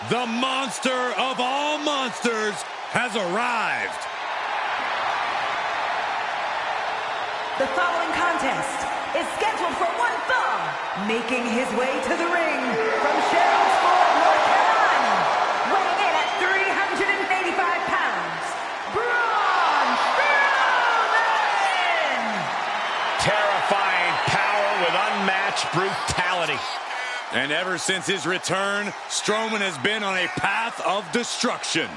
The monster of all monsters has arrived. The following contest is scheduled for one fall. Making his way to the ring from Charlottesville, North Carolina, weighing in at 385 pounds, Braun Strowman! Terrifying power with unmatched brutality. And ever since his return, Strowman has been on a path of destruction.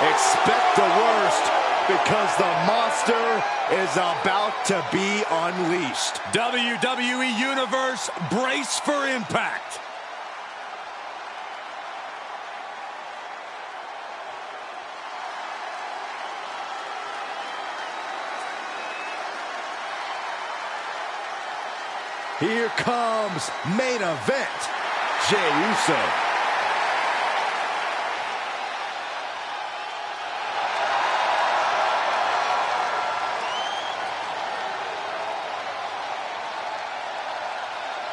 Expect the worst, because the monster is about to be unleashed. WWE Universe, brace for impact. Here comes main event, Jey Uso.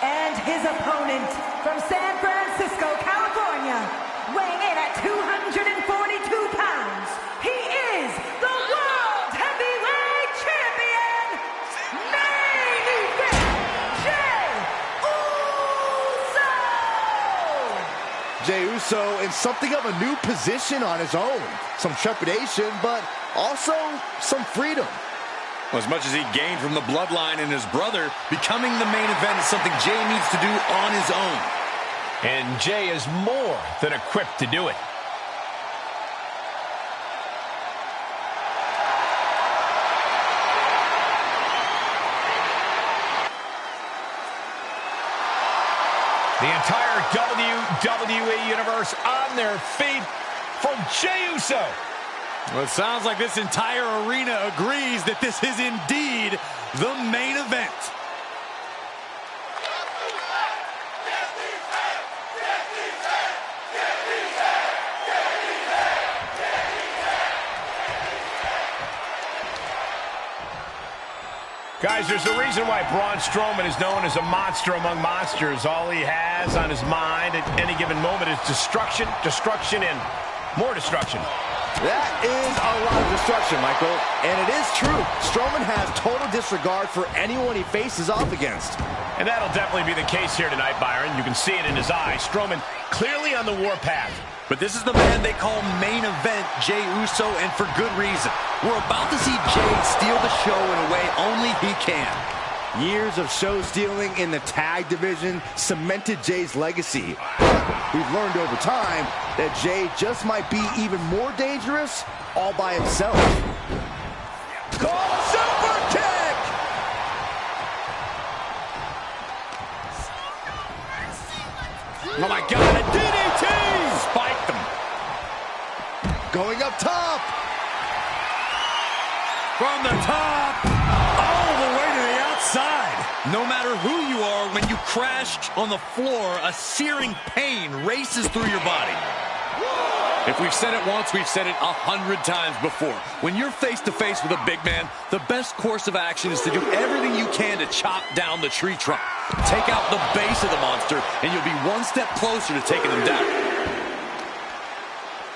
And his opponent from San Francisco, California, weighing in at 242 pounds, he is the World Heavyweight Champion, Main Event, Jey Uso! Jey Uso in something of a new position on his own. Some trepidation, but also some freedom. As much as he gained from the bloodline and his brother, becoming the main event is something Jey needs to do on his own. And Jey is more than equipped to do it. The entire WWE Universe on their feet for Jey Uso. Well, it sounds like this entire arena agrees that this is indeed the main event. Guys, there's a reason why Braun Strowman is known as a monster among monsters. All he has on his mind at any given moment is destruction, destruction, and more destruction. That is a lot of destruction, Michael. And it is true. Strowman has total disregard for anyone he faces off against. And that'll definitely be the case here tonight, Byron. You can see it in his eyes. Strowman clearly on the warpath. But this is the man they call main event, Jey Uso, and for good reason. We're about to see Jey steal the show in a way only he can. Years of show stealing in the tag division cemented Jey's legacy. We've learned over time that Jey just might be even more dangerous all by himself. Call super kick! Oh my God, a DDT! Spiked him. Going up top. From the top, all the way to the outside. No matter who you are, when you crash on the floor, a searing pain races through your body. If we've said it once, we've said it 100 times before. When you're face-to-face with a big man, the best course of action is to do everything you can to chop down the tree trunk. Take out the base of the monster, and you'll be one step closer to taking him down.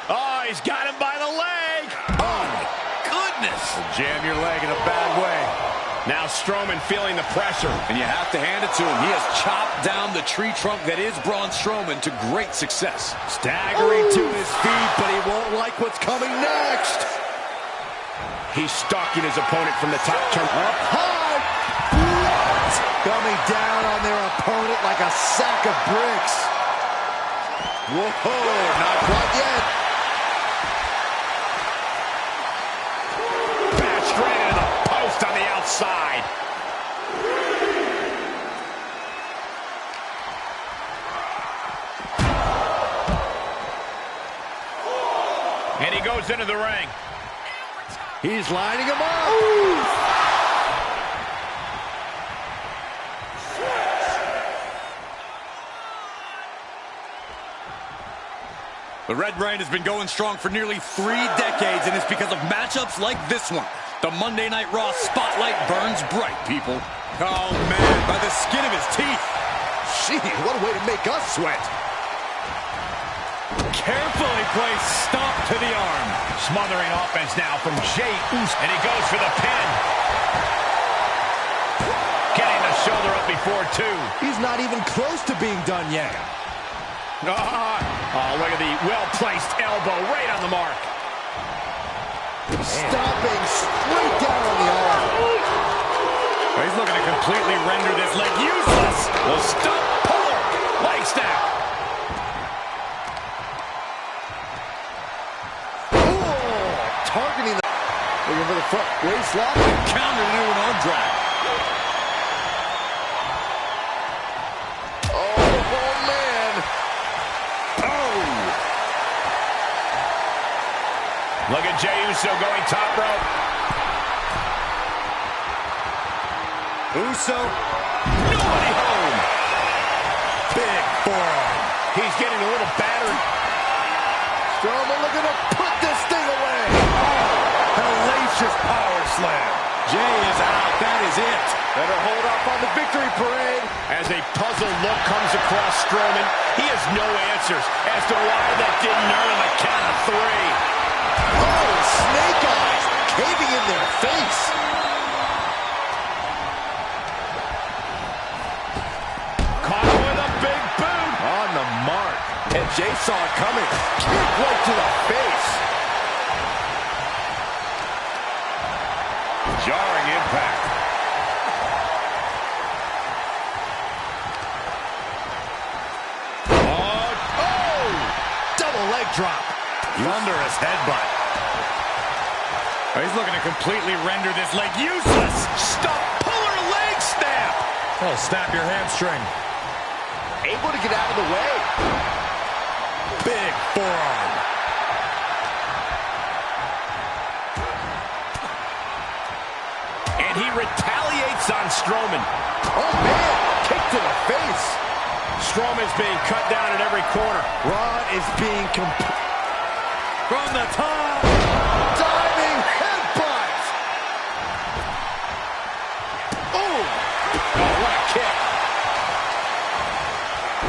Oh, he's got him by the leg. Oh, my goodness. Jam your leg in a bad way. Now Strowman feeling the pressure. And you have to hand it to him. He has chopped down the tree trunk that is Braun Strowman to great success. Staggering to his feet, but he won't like what's coming next. He's stalking his opponent from the top turn. Up high. What? Coming down on their opponent like a sack of bricks. Whoa, not quite yet. Bashed right into the post on the outside. And he goes into the ring. He's lining him up. Ooh. The Red Brand has been going strong for nearly 3 decades, and it's because of matchups like this one. The Monday Night Raw spotlight burns bright, people. Oh, man, by the skin of his teeth. Gee, what a way to make us sweat. Carefully placed stomp to the arm. Smothering offense now from Jey Uso. And he goes for the pin. Getting the shoulder up before 2. He's not even close to being done yet. Oh, look at the well-placed elbow right on the mark. Stomping straight down on the arm. Well, he's looking to completely render this leg useless. The stump puller. Leg snap. Targeting the... Looking for the front waist lock. Counter to an arm drag. Oh, man. Oh. Look at Jey Uso going top rope. Uso. Nobody home. Big forearm. He's getting a little battered. Strowman looking to put this thing away. Hellacious power slam. Jey is out. That is it. Better hold up on the victory parade. As a puzzled look comes across Strowman, he has no answers as to why that didn't earn him a count of 3. Oh, snake eyes caving in their face. Caught him with a big boot. On the mark. And Jey saw it coming. Kick right to the face. Jarring impact. Oh! Double leg drop. Thunderous headbutt. Oh, he's looking to completely render this leg useless. Stump puller leg snap. Oh, snap your hamstring. Able to get out of the way. Big forearm. And he retaliates on Strowman. Oh, man. Kick to the face. Strowman's being cut down at every corner. Braun is being From the top. diving headbutt. Oh, What a kick.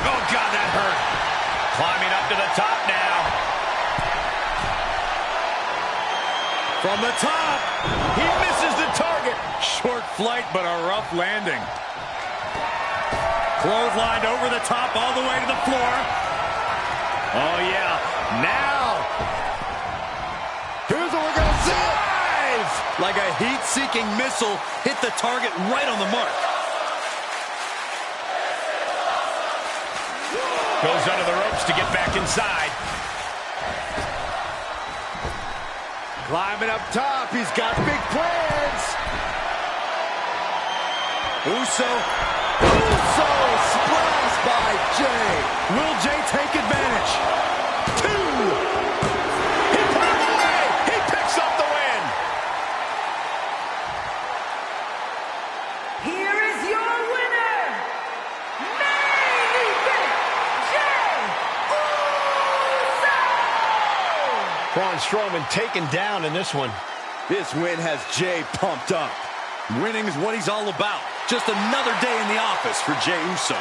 Oh, God, that hurt. Climbing up to the top now. From the top. He misses the target. Short flight, but a rough landing. Clotheslined over the top all the way to the floor. Oh, yeah. Now. here's what we're going to see. Dive! Like a heat-seeking missile, hit the target right on the mark. Goes under the ropes to get back inside. Climbing up top. He's got big plans. Uso. Uso splashed by Jey. Will Jey take advantage? 2. He put him away. He picks up the win. Here is your Braun Strowman taken down in this one. This win has Jey pumped up. Winning is what he's all about. Just another day in the office for Jey Uso.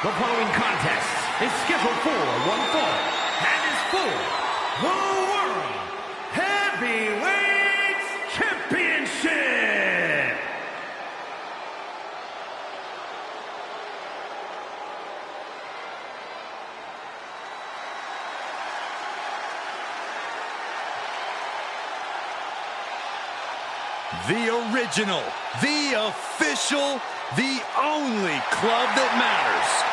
The following contest is scheduled for one fall and is for the World Heavyweight Championship. The original, the official, the only club that matters.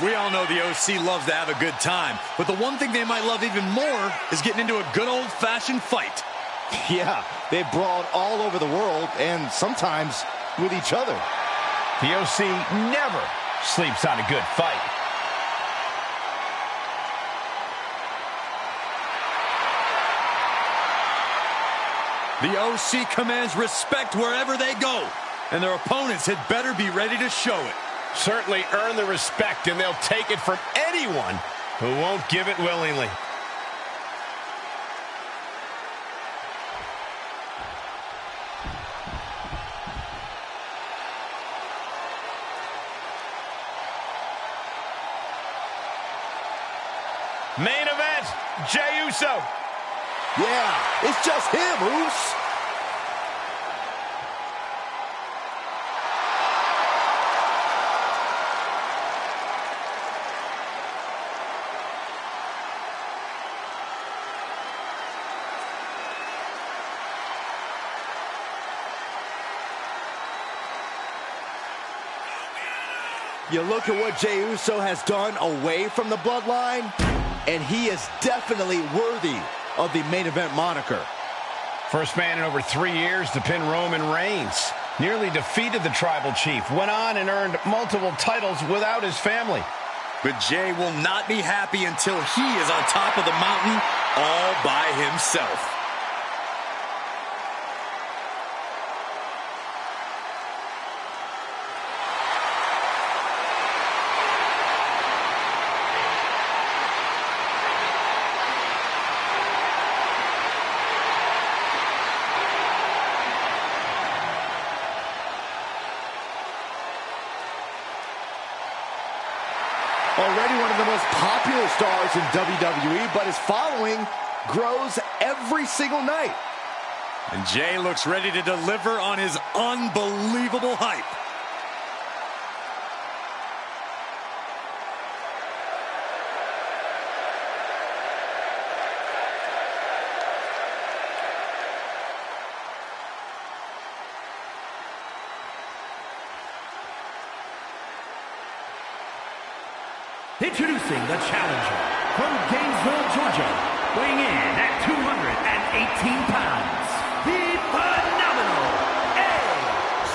We all know the OC loves to have a good time, but the one thing they might love even more is getting into a good old-fashioned fight. Yeah, they brawl all over the world and sometimes with each other. The OC never sleeps on a good fight. The OC commands respect wherever they go, and their opponents had better be ready to show it. Certainly earn the respect, and they'll take it from anyone who won't give it willingly. Main event, Jey Uso. Yeah, it's just him, Uso. You look at what Jey Uso has done away from the bloodline, and he is definitely worthy of the main event moniker. First man in over 3 years to pin Roman Reigns. Nearly defeated the Tribal Chief. Went on and earned multiple titles without his family. But Jey will not be happy until he is on top of the mountain all by himself. Already one of the most popular stars in WWE, but his following grows every single night. And Jey looks ready to deliver on his unbelievable hype. Introducing the challenger from Gainesville, Georgia, weighing in at 218 pounds, the phenomenal AJ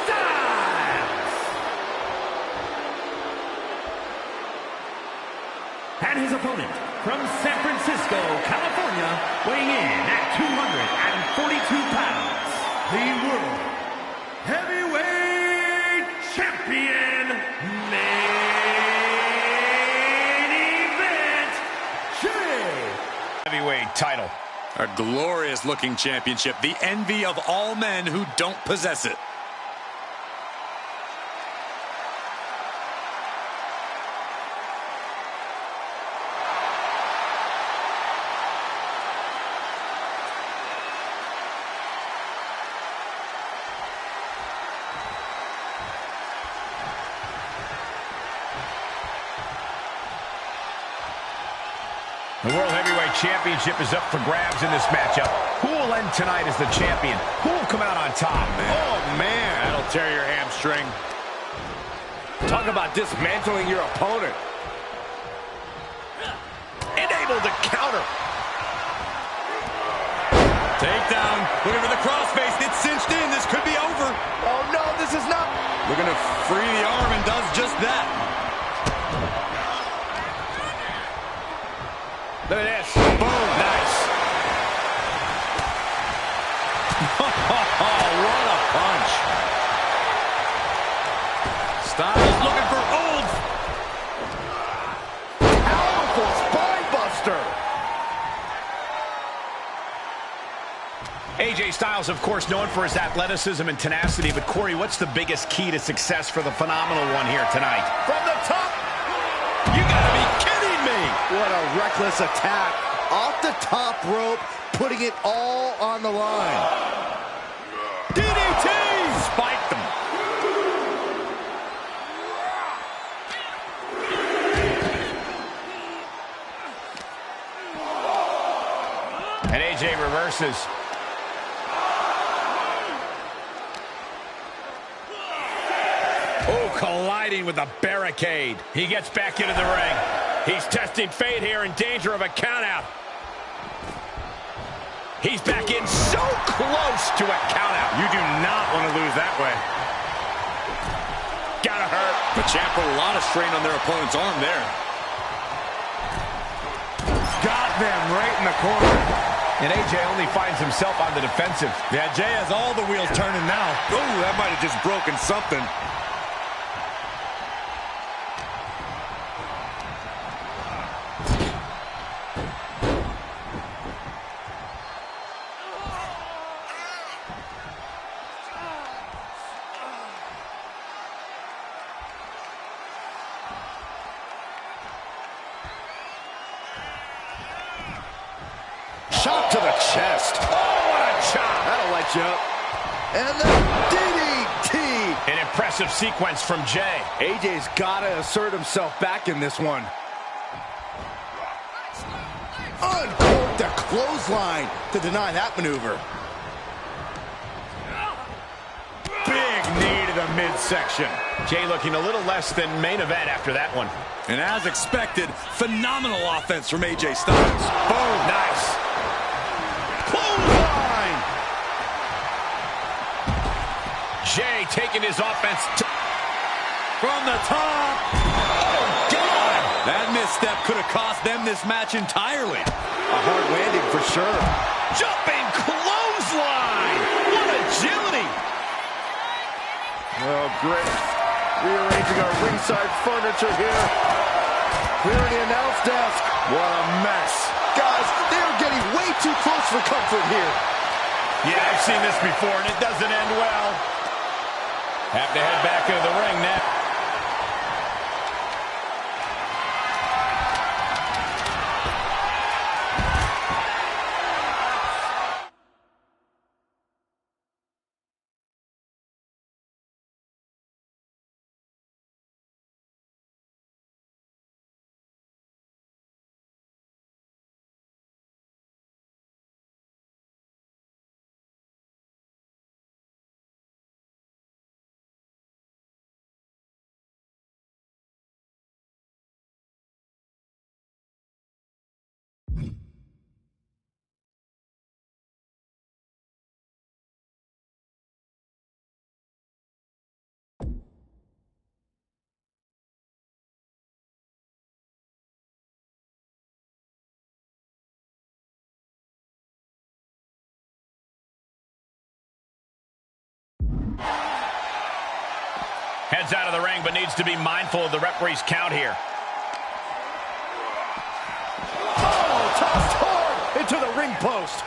Styles. And his opponent from San Francisco, California, weighing in at 242 pounds, the World Heavyweight Champion, Heavyweight title. A glorious looking championship, the envy of all men who don't possess it. The World Heavyweight Championship is up for grabs in this matchup. Who will end tonight as the champion? Who will come out on top? Oh, man. That'll tear your hamstring. Talk about dismantling your opponent. And able to counter. Takedown. Looking for the crossface. It's cinched in. This could be over. Oh, no, this is not. Looking to free the arm and does just that. Look at this. Boom. Nice. Oh, what a punch. Styles looking for old. Powerful spine buster. AJ Styles, of course, known for his athleticism and tenacity. But, Corey, what's the biggest key to success for the phenomenal one here tonight? From the top. You gotta be kidding me. What a reckless attack. Off the top rope, putting it all on the line. DDT! Spiked them. And AJ reverses. Oh, colliding with the barricade. He gets back into the ring. He's testing fate here, in danger of a countout. He's back in so close to a countout. You do not want to lose that way. Gotta hurt. The champ put a lot of strain on their opponent's arm there. Got them right in the corner. And AJ only finds himself on the defensive. Yeah, Jey has all the wheels turning now. Oh, that might have just broken something. shot to the chest. Oh, what a chop. That'll light you up. And the DDT. An impressive sequence from Jay. AJ's got to assert himself back in this one. Uncorked the clothesline to deny that maneuver. Big knee to the midsection. Jay looking a little less than main event after that one. And as expected, phenomenal offense from AJ Styles. Boom, nice. Clothesline. Jay taking his offense From the top. Oh, God. That misstep could have cost them this match entirely. A hard landing for sure. Jumping clothesline. What agility. Oh, great. Rearranging our ringside furniture here. Clearing the announce desk. What a mess. Guys, they're getting way too close for comfort here. Yeah, I've seen this before, and it doesn't end well. Have to head back into the ring now. Heads out of the ring, but needs to be mindful of the referee's count here. Oh, tossed hard into the ring post.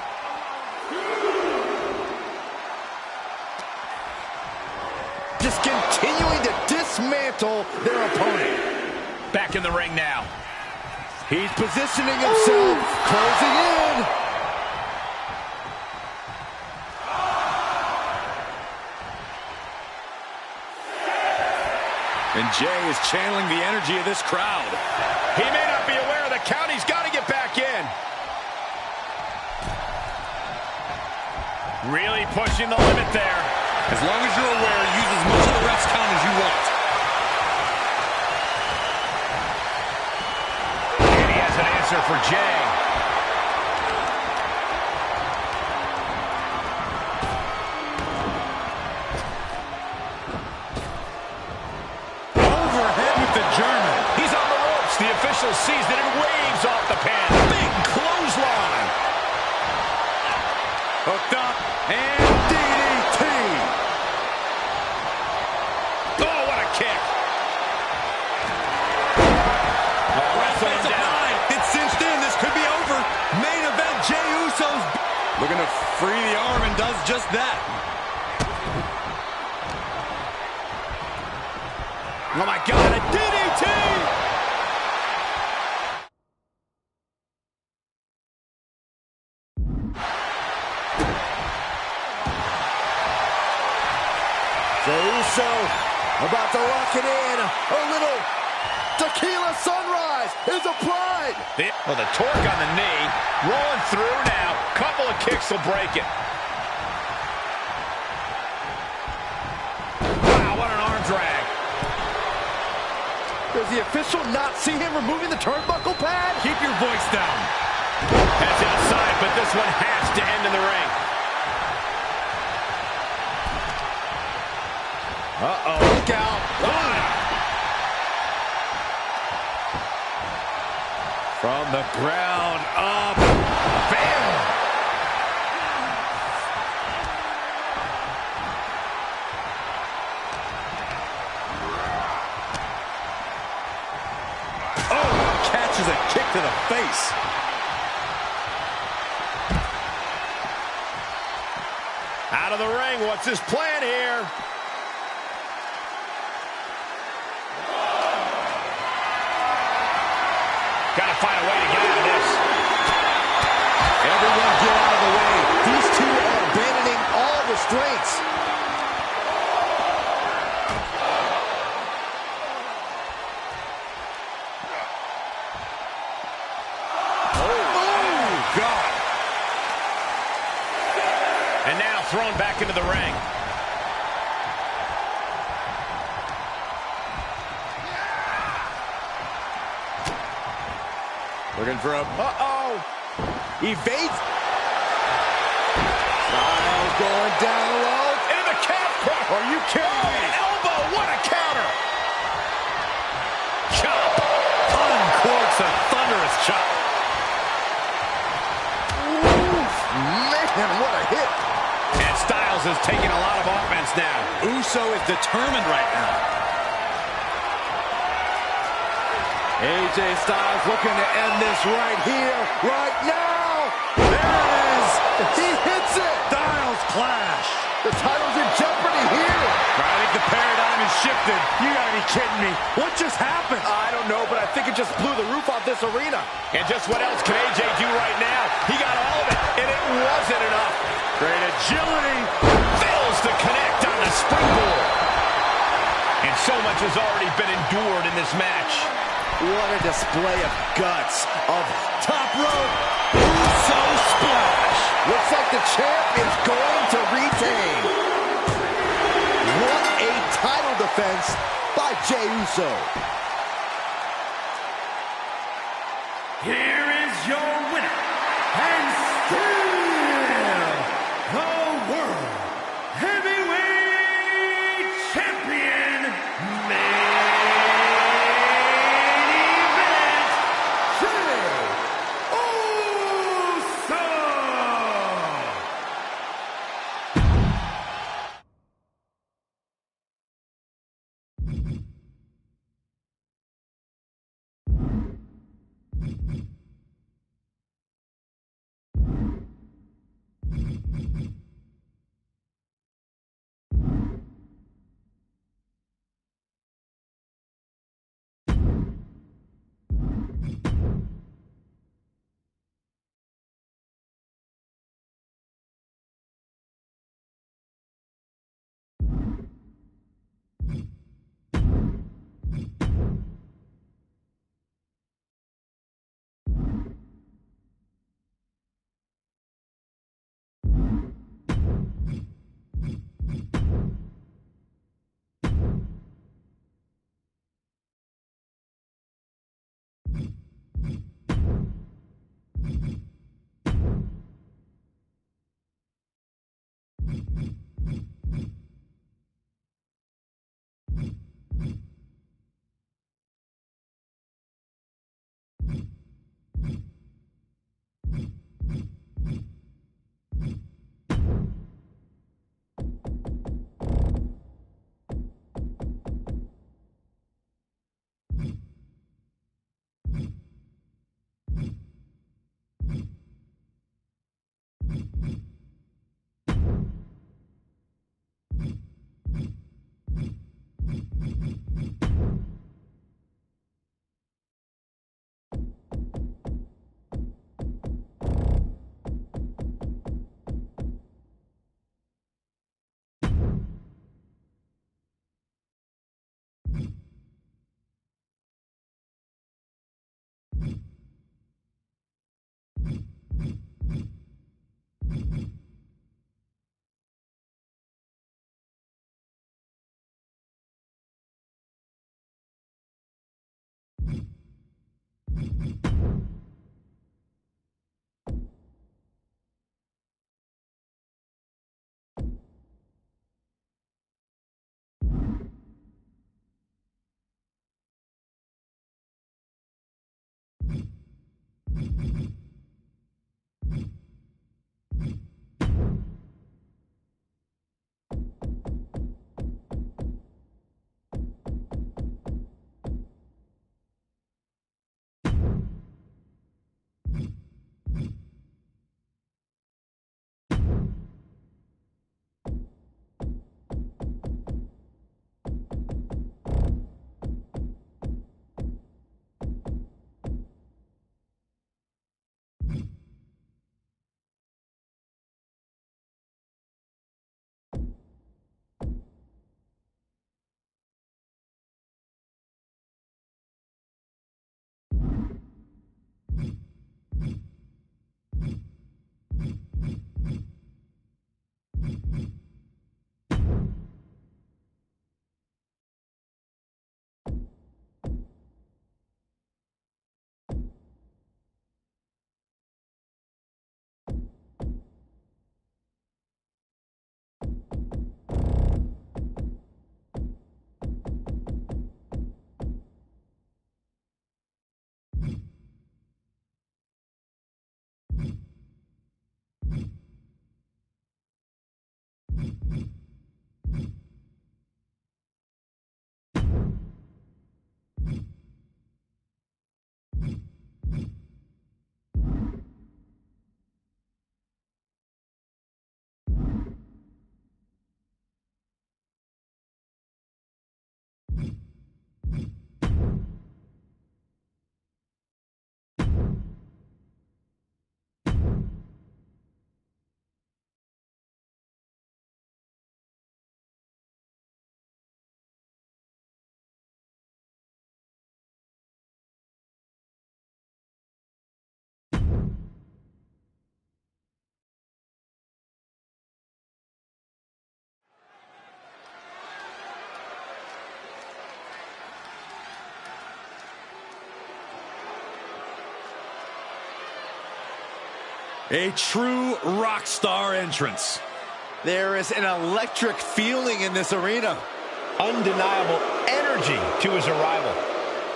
Just continuing to dismantle their opponent. Back in the ring now. He's positioning himself, closing in. And Jay is channeling the energy of this crowd. He may not be aware of the count. He's got to get back in. Really pushing the limit there. As long as you're aware, use as much of the ref's count as you want. And he has an answer for Jay. Overhead with the German. He's on the ropes. The official sees it and waves off the pin. Big clothesline. Hooked up and DDT. Oh, what a kick. Wrestling him down. It's cinched in. This could be over. Main event, Jey Uso's looking to free the arm and does just that. Oh my God, a DDT! Jey Uso about to lock it in. A little tequila sunrise is applied. Well, the torque on the knee. Rolling through now. Couple of kicks will break it. Wow, what an arm drag. Does the official not see him removing the turnbuckle pad? Keep your voice down. Heads outside, but this one has to end in the ring. Uh-oh, look out. From the ground up. Bam! Oh, catches a kick to the face. Out of the ring. What's his plan here? Got to find a way to get out of this. Everyone restraints. And now thrown back into the ring. Looking for a... Evades. Styles going down low. Into the calf crusher. Are you kidding me? Elbow, what a counter. Chop. Uncorks a thunderous chop. Man, what a hit. And Styles is taking a lot of offense now. Uso is determined right now. AJ Styles looking to end this right here, right now. There it is. He hits it. Styles clash. The title's in jeopardy here. I think the paradigm has shifted. You gotta be kidding me. What just happened? I don't know, but I think it just blew the roof off this arena. And just what else can AJ do right now? He got all of it, and it wasn't enough. Great agility. Fails to connect on the springboard. And so much has already been endured in this match. What a display of guts, of Top rope. Uso splash. looks like the champ is going to retain. What a title defense by Jey Uso. Here is your winner, and still the World Heavyweight Champion, Jey Uso. A true rock star entrance. There is an electric feeling in this arena. Undeniable energy to his arrival.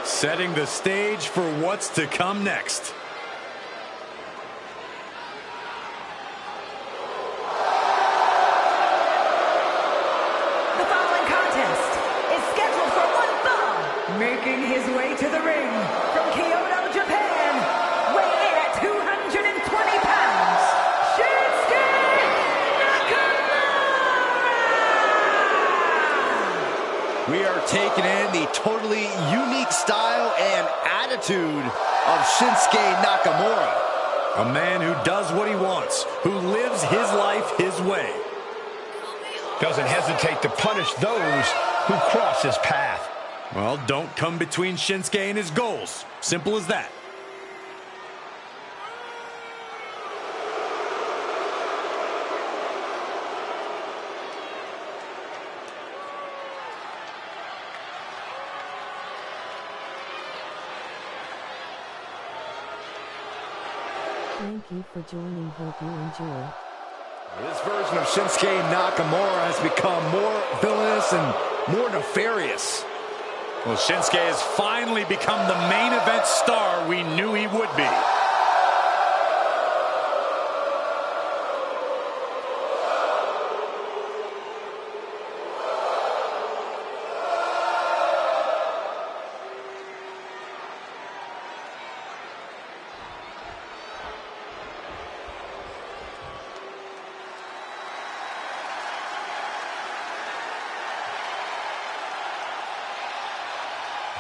Setting the stage for what's to come next. The following contest is scheduled for one fall. Making his way to the ring from Kyoto, Japan, weighing in at 220 pounds, Shinsuke Nakamura! We are taking in the totally unique style and attitude of Shinsuke Nakamura. A man who does what he wants, who lives his life his way. Doesn't hesitate to punish those who cross his path. Well, don't come between Shinsuke and his goals. Simple as that. Thank you for joining. Hope you enjoy. This version of Shinsuke Nakamura has become more villainous and more nefarious. Well, Shinsuke has finally become the main event star we knew he would be.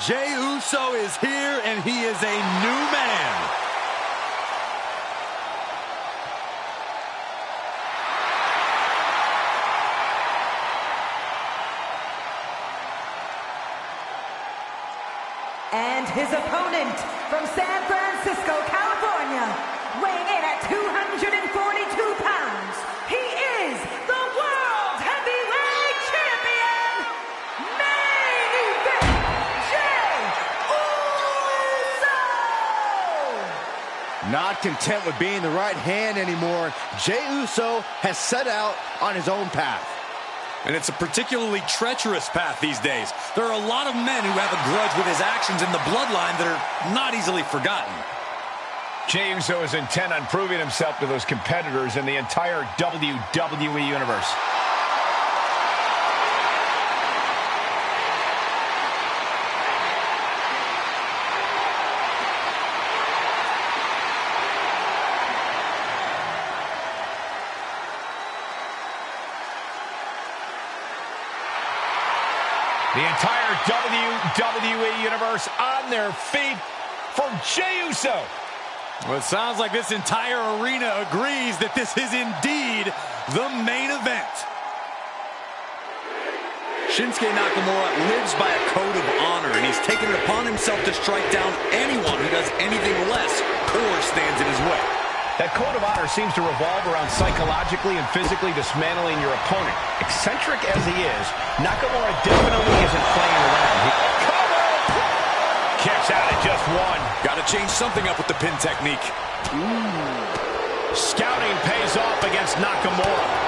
Jey Uso is here, and he is a new man. And his opponent from San Francisco, California, weighing in at 242 pounds, he is the World Heavyweight Champion, Main Event, Jey Uso! Not content with being the right hand anymore, Jey Uso has set out on his own path. And it's a particularly treacherous path these days. There are a lot of men who have a grudge with his actions in the bloodline that are not easily forgotten. Jey Uso is intent on proving himself to those competitors in the entire WWE Universe. The entire WWE Universe on their feet for Jey Uso. Well, it sounds like this entire arena agrees that this is indeed the main event. Shinsuke Nakamura lives by a code of honor, and he's taken it upon himself to strike down anyone who does anything less or stands in his way. That code of honor seems to revolve around psychologically and physically dismantling your opponent. Eccentric as he is, Nakamura definitely isn't playing around. Kicks out at just one. Got to change something up with the pin technique. Scouting pays off against Nakamura.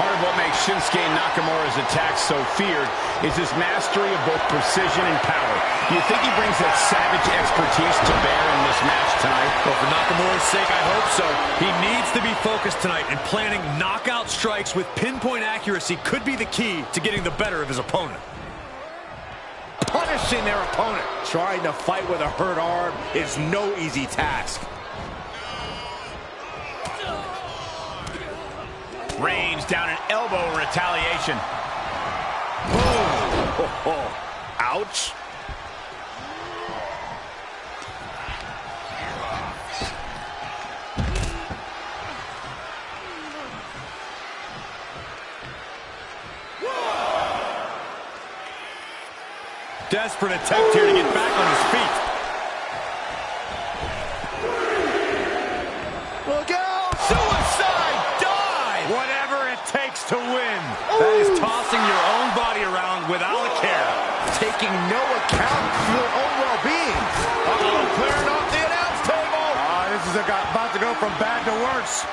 Part of what makes Shinsuke Nakamura's attacks so feared is his mastery of both precision and power. Do you think he brings that savage expertise to bear in this match tonight? Well, for Nakamura's sake, I hope so. He needs to be focused tonight, and planting knockout strikes with pinpoint accuracy could be the key to getting the better of his opponent. Punishing their opponent. Trying to fight with a hurt arm is no easy task. Rains down an elbow in retaliation. Boom. Oh. Ouch. Desperate attempt here to get back on his feet. Look out! Suicide dive! Whatever it takes to win. That is tossing your own body around without a care. Taking no account for their own well-being. Uh-oh, clearing off the announce table. This is about to go go from bad to worse.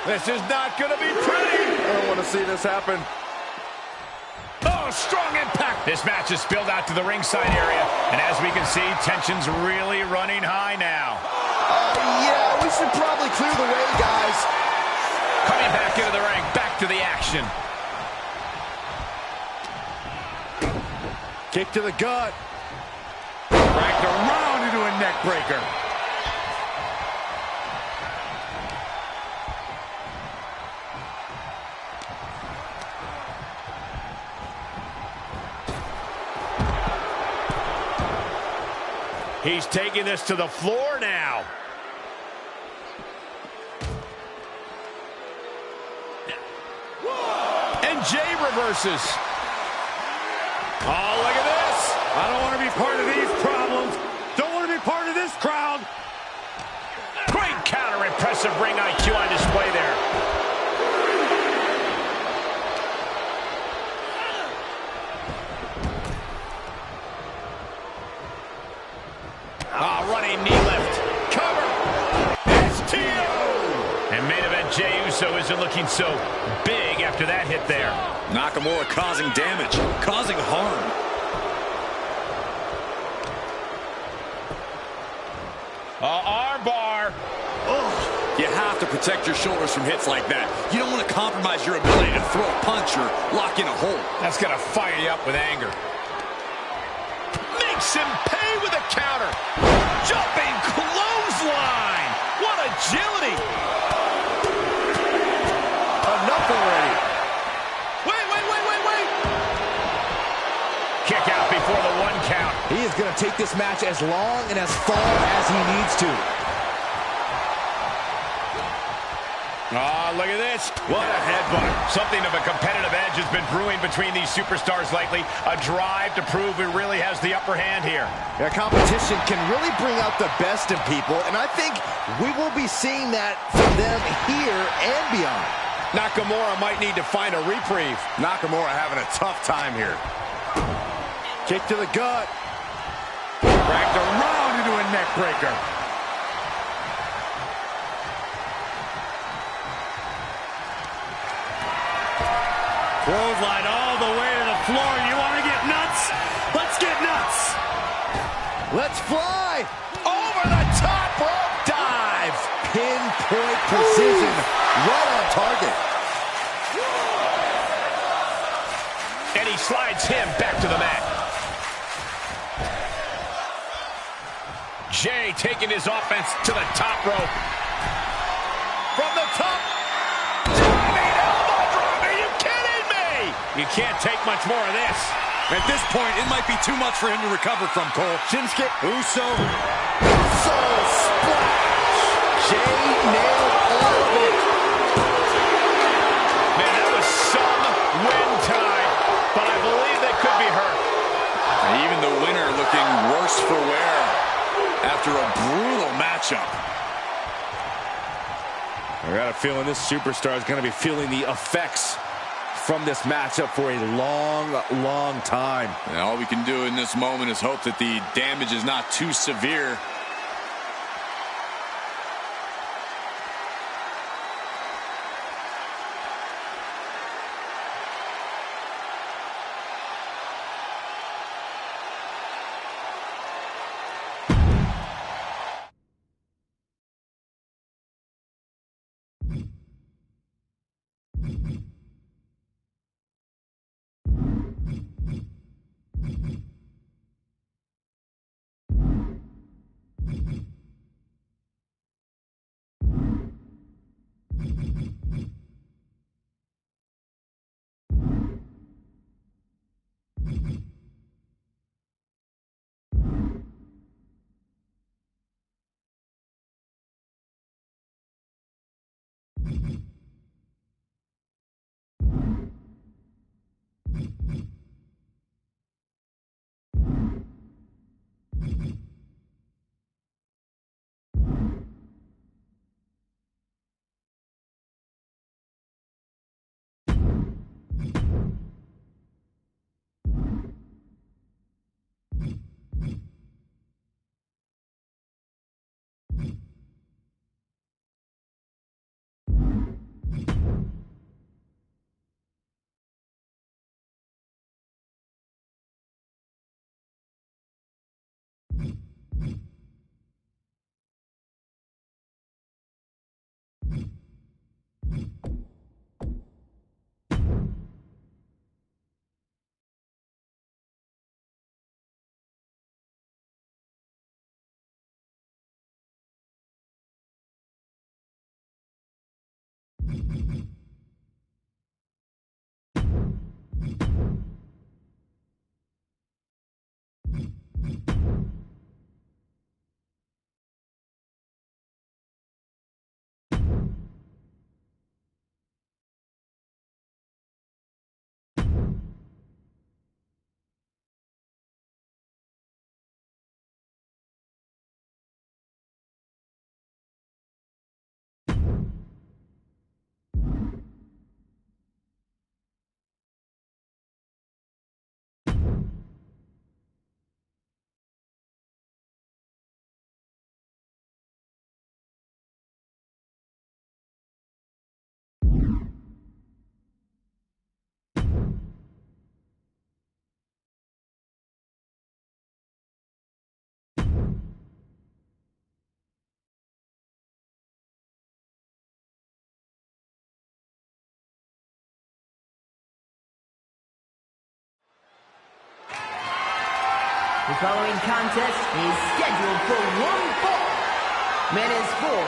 This is not going to be pretty. I don't want to see this happen. Oh, strong impact. This match is spilled out to the ringside area, and as we can see, tension's really running high now. Yeah, we should probably clear the way, guys. Coming back into the ring, back to the action. Kick to the gut. Dragged around into a neck breaker. He's taking this to the floor now. And Jay reverses. Oh, look at this. I don't want to be part of these problems. Don't want to be part of this crowd. Great counter, impressive ring IQ on display there. Running knee lift. Cover. STO. And main event Jey Uso isn't looking so big after that hit there. Nakamura causing damage, causing harm. Arm bar. Oh, you have to protect your shoulders from hits like that. You don't want to compromise your ability to throw a punch or lock in a hold. That's going to fire you up with anger. Makes him pay with a counter. Jumping clothesline. What agility. Enough already. Wait. Kick out before the 1 count. He is going to take this match as long and as far as he needs to. Oh, look at this. What a headbutt. Something of a competitive edge has been brewing between these superstars lately. A drive to prove who really has the upper hand here. Yeah, competition can really bring out the best in people, and I think we will be seeing that from them here and beyond. Nakamura might need to find a reprieve. Nakamura having a tough time here. Kick to the gut. Dragged around into a neck breaker. Clothesline all the way to the floor. You want to get nuts? Let's get nuts. Let's fly. Over the top rope dive. Pinpoint precision. Right on target. And he slides him back to the mat. Jey taking his offense to the top rope. From the top. Diving elbow drop. Are you kidding me? You can't take much more of this. At this point, it might be too much for him to recover from, Cole. Shinsuke. Uso. Soul splash. Jey nailed all of it. Man, that was some win time, but I believe they could be hurt. And even the winner looking worse for wear after a brutal matchup. I got a feeling this superstar is going to be feeling the effects from this matchup for a long time. And all we can do in this moment is hope that the damage is not too severe. The following contest is scheduled for one fall. Man is for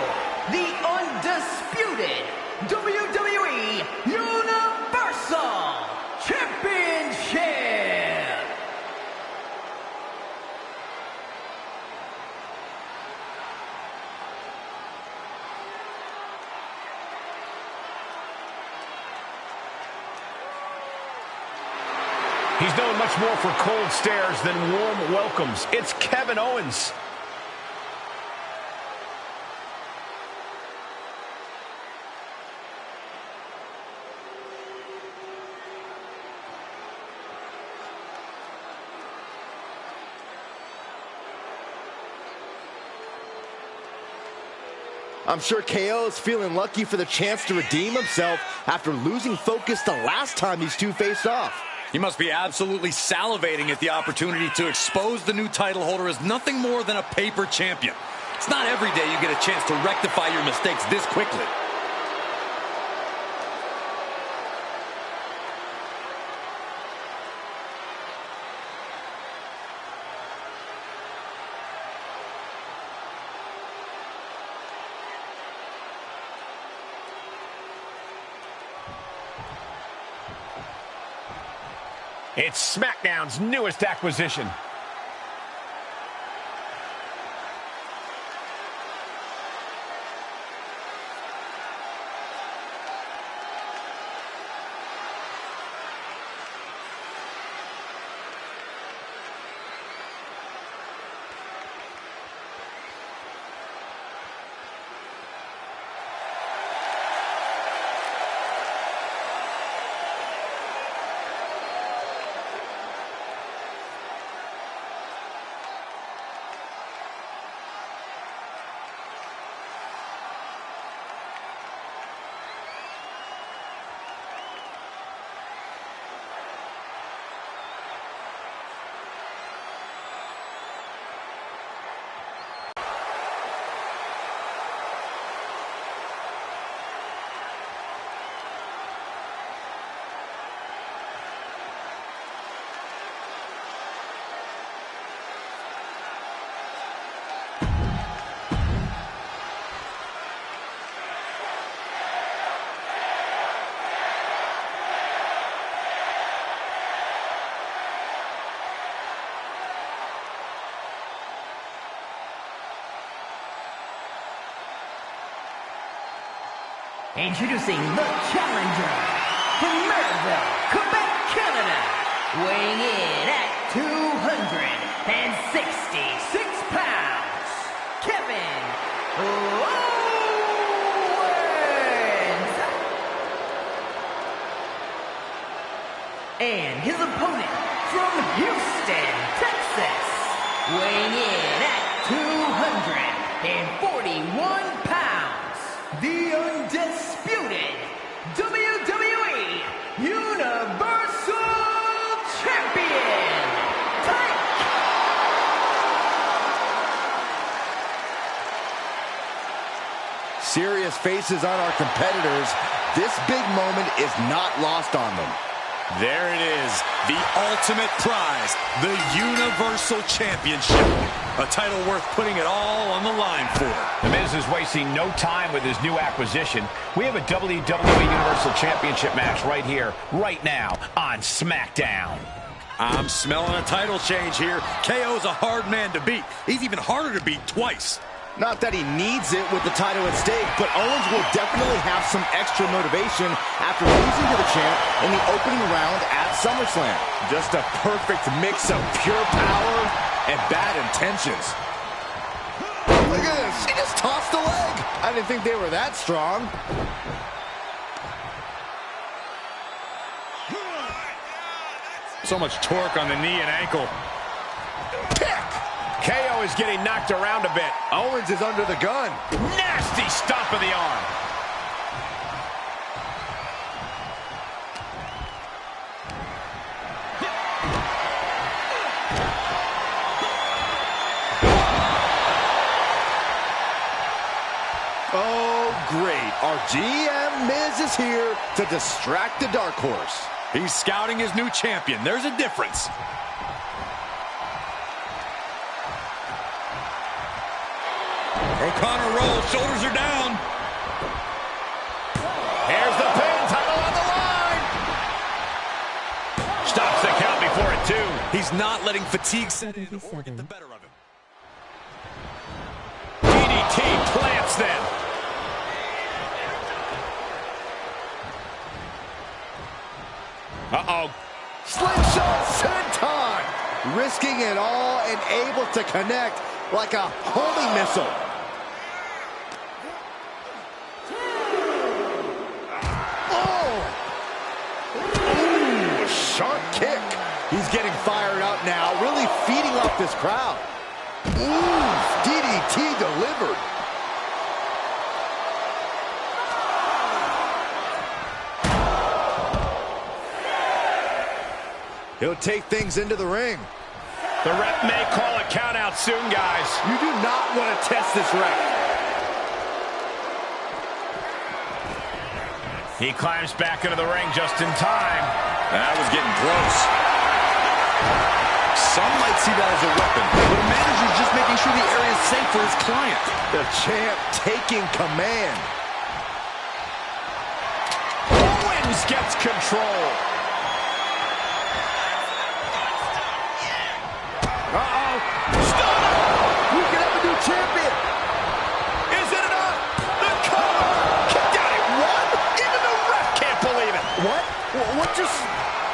the undisputed WWE Universal Championship. He's known much more for cold stares than warm welcomes. It's Kevin Owens. I'm sure KO is feeling lucky for the chance to redeem himself after losing focus the last time these two faced off. He must be absolutely salivating at the opportunity to expose the new title holder as nothing more than a paper champion. It's not every day you get a chance to rectify your mistakes this quickly. It's SmackDown's newest acquisition. Introducing the challenger from Merivale, Quebec, Canada, weighing in at 266 pounds, Kevin Owens. And his opponent from Houston, Texas, weighing in at 241 pounds, the undisputed WWE Universal Champion, Tank! Serious faces on our competitors. This big moment is not lost on them. There it is, the ultimate prize, the Universal Championship. A title worth putting it all on the line for. The Miz is wasting no time with his new acquisition. We have a WWE Universal Championship match right here, right now, on SmackDown. I'm smelling a title change here. KO's a hard man to beat. He's even harder to beat twice. Not that he needs it with the title at stake, but Owens will definitely have some extra motivation after losing to the champ in the opening round at SummerSlam. Just a perfect mix of pure power and bad intentions. Look at this. He just tossed a leg. I didn't think they were that strong. So much torque on the knee and ankle. KO is getting knocked around a bit. Owens is under the gun. Nasty stomp of the arm. Oh, great. Our GM Miz is here to distract the Dark Horse. He's scouting his new champion. There's a difference. O'Connor rolls, shoulders are down. Here's the pin, title on the line. Stops the count before it, too. He's not letting fatigue set in or get the better of him. DDT plants them. Uh-oh. Slingshot senton! Risking it all and able to connect like a homing missile. Sharp kick. He's getting fired up now, really feeding off this crowd. Ooh, DDT delivered. He'll take things into the ring. The ref may call a count out soon, guys. You do not want to test this ref. He climbs back into the ring just in time. That was getting close. Some might see that as a weapon, but a manager's just making sure the area is safe for his client. The champ taking command. Owens gets control. Uh-oh. Stunner! We can have a new champion. Is it enough? The cover! Kicked out at one? Even the ref can't believe it. What? What just...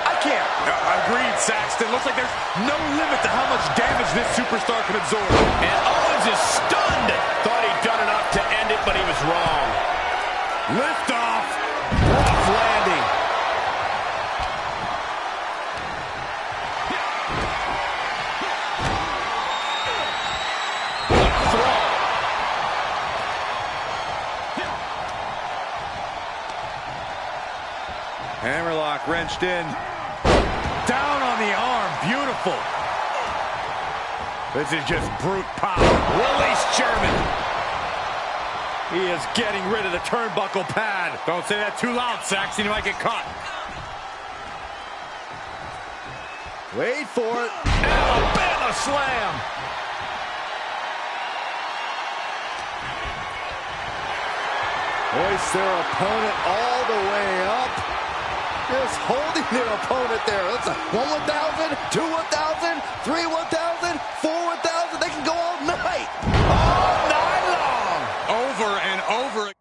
I can't. Agreed, Saxton. Looks like there's no limit to how much damage this superstar can absorb. And Owens is stunned. Thought he'd done enough to end it, but he was wrong. Lift off. Rough landing. Hammerlock wrenched in. Down on the arm. Beautiful. This is just brute power. Release German. He is getting rid of the turnbuckle pad. Don't say that too loud, Saxton. You might get caught. Wait for it. Alabama slam. Hoist their opponent all the way up. Just holding their opponent there. That's a 1 1,000, 2 1,000, 3 1,000, 4 1,000. They can go all night. All night long. Over and over.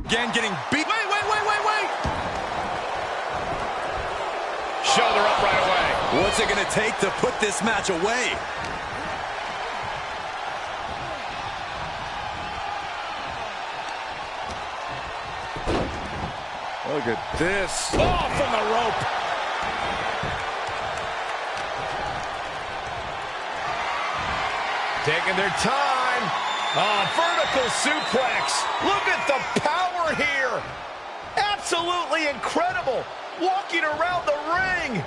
Again, getting beat. Wait. Shoulder up right away. What's it going to take to put this match away? Look at this. Oh, from the rope. Taking their time. Vertical suplex. Look at the power here. Absolutely incredible. walking around the ring.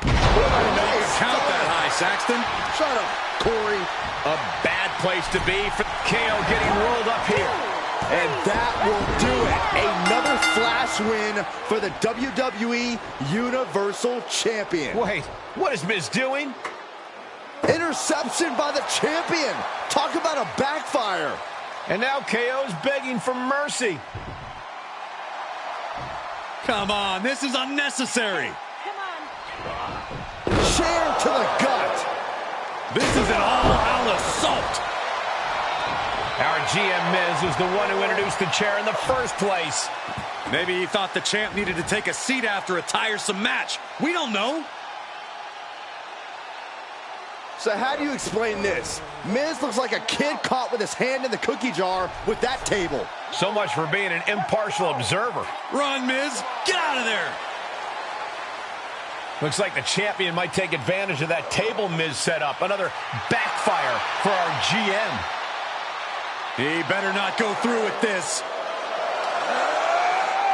Count that high, Saxton. Shut up, Corey. A bad place to be for KO getting rolled up here. And that will do it. Another flash win for the WWE Universal Champion. Wait, what is Miz doing? Interception by the champion. Talk about a backfire. And now KO's begging for mercy. Come on, this is unnecessary. Chair to the gut. This is an all-out assault. Our GM Miz was the one who introduced the chair in the first place. Maybe he thought the champ needed to take a seat after a tiresome match. We don't know. So how do you explain this? Miz looks like a kid caught with his hand in the cookie jar with that table. So much for being an impartial observer. Run, Miz. Get out of there. Looks like the champion might take advantage of that table Miz set up. Another backfire for our GM. He better not go through with this.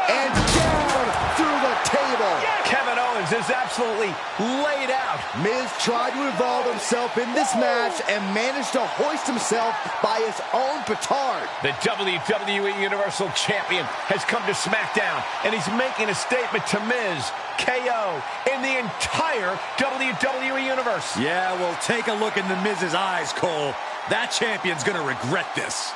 And down through the table. Kevin Owens is absolutely laid out. Miz tried to involve himself in this match and managed to hoist himself by his own petard. The WWE Universal Champion has come to SmackDown, and he's making a statement to Miz, KO, and the entire WWE Universe. Yeah, well, take a look in the Miz's eyes, Cole. That champion's gonna regret this.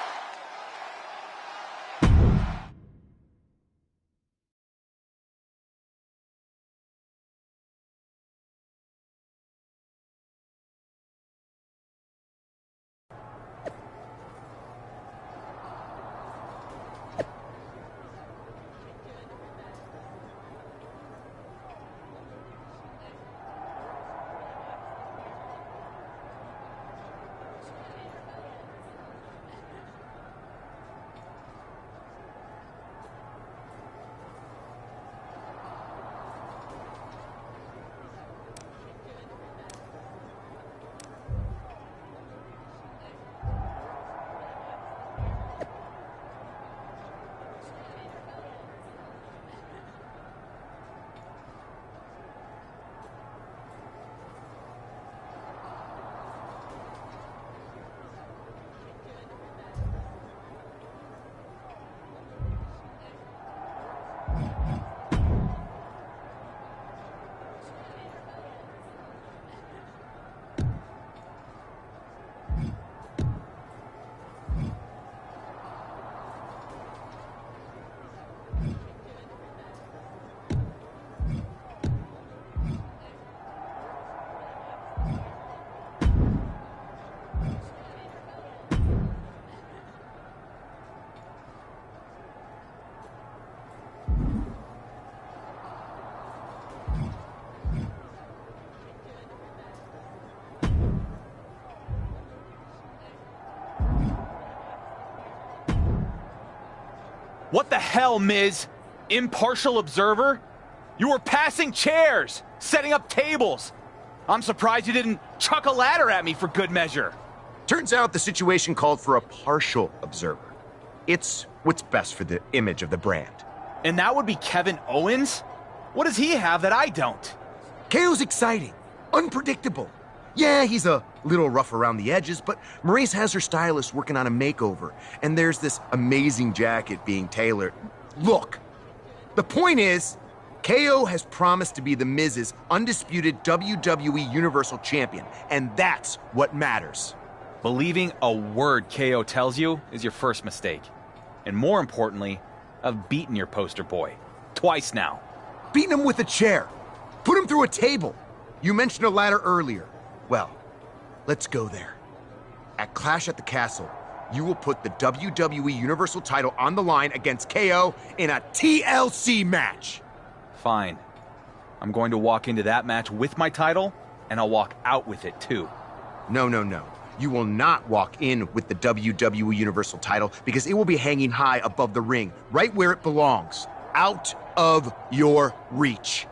What the hell, Miz? Impartial observer? You were passing chairs, setting up tables. I'm surprised you didn't chuck a ladder at me for good measure. Turns out the situation called for a partial observer. It's what's best for the image of the brand. And that would be Kevin Owens? What does he have that I don't? KO's exciting, unpredictable. Yeah, he's a little rough around the edges, but Maurice has her stylist working on a makeover, and there's this amazing jacket being tailored. Look, the point is, KO has promised to be the Miz's undisputed WWE Universal Champion, and that's what matters. Believing a word KO tells you is your first mistake. And more importantly, I've beaten your poster boy. Twice now. Beating him with a chair. Put him through a table. You mentioned a ladder earlier. Well, let's go there. At Clash at the Castle, you will put the WWE Universal title on the line against KO in a TLC match. Fine. I'm going to walk into that match with my title, and I'll walk out with it too. No. You will not walk in with the WWE Universal title because it will be hanging high above the ring, right where it belongs, out of your reach.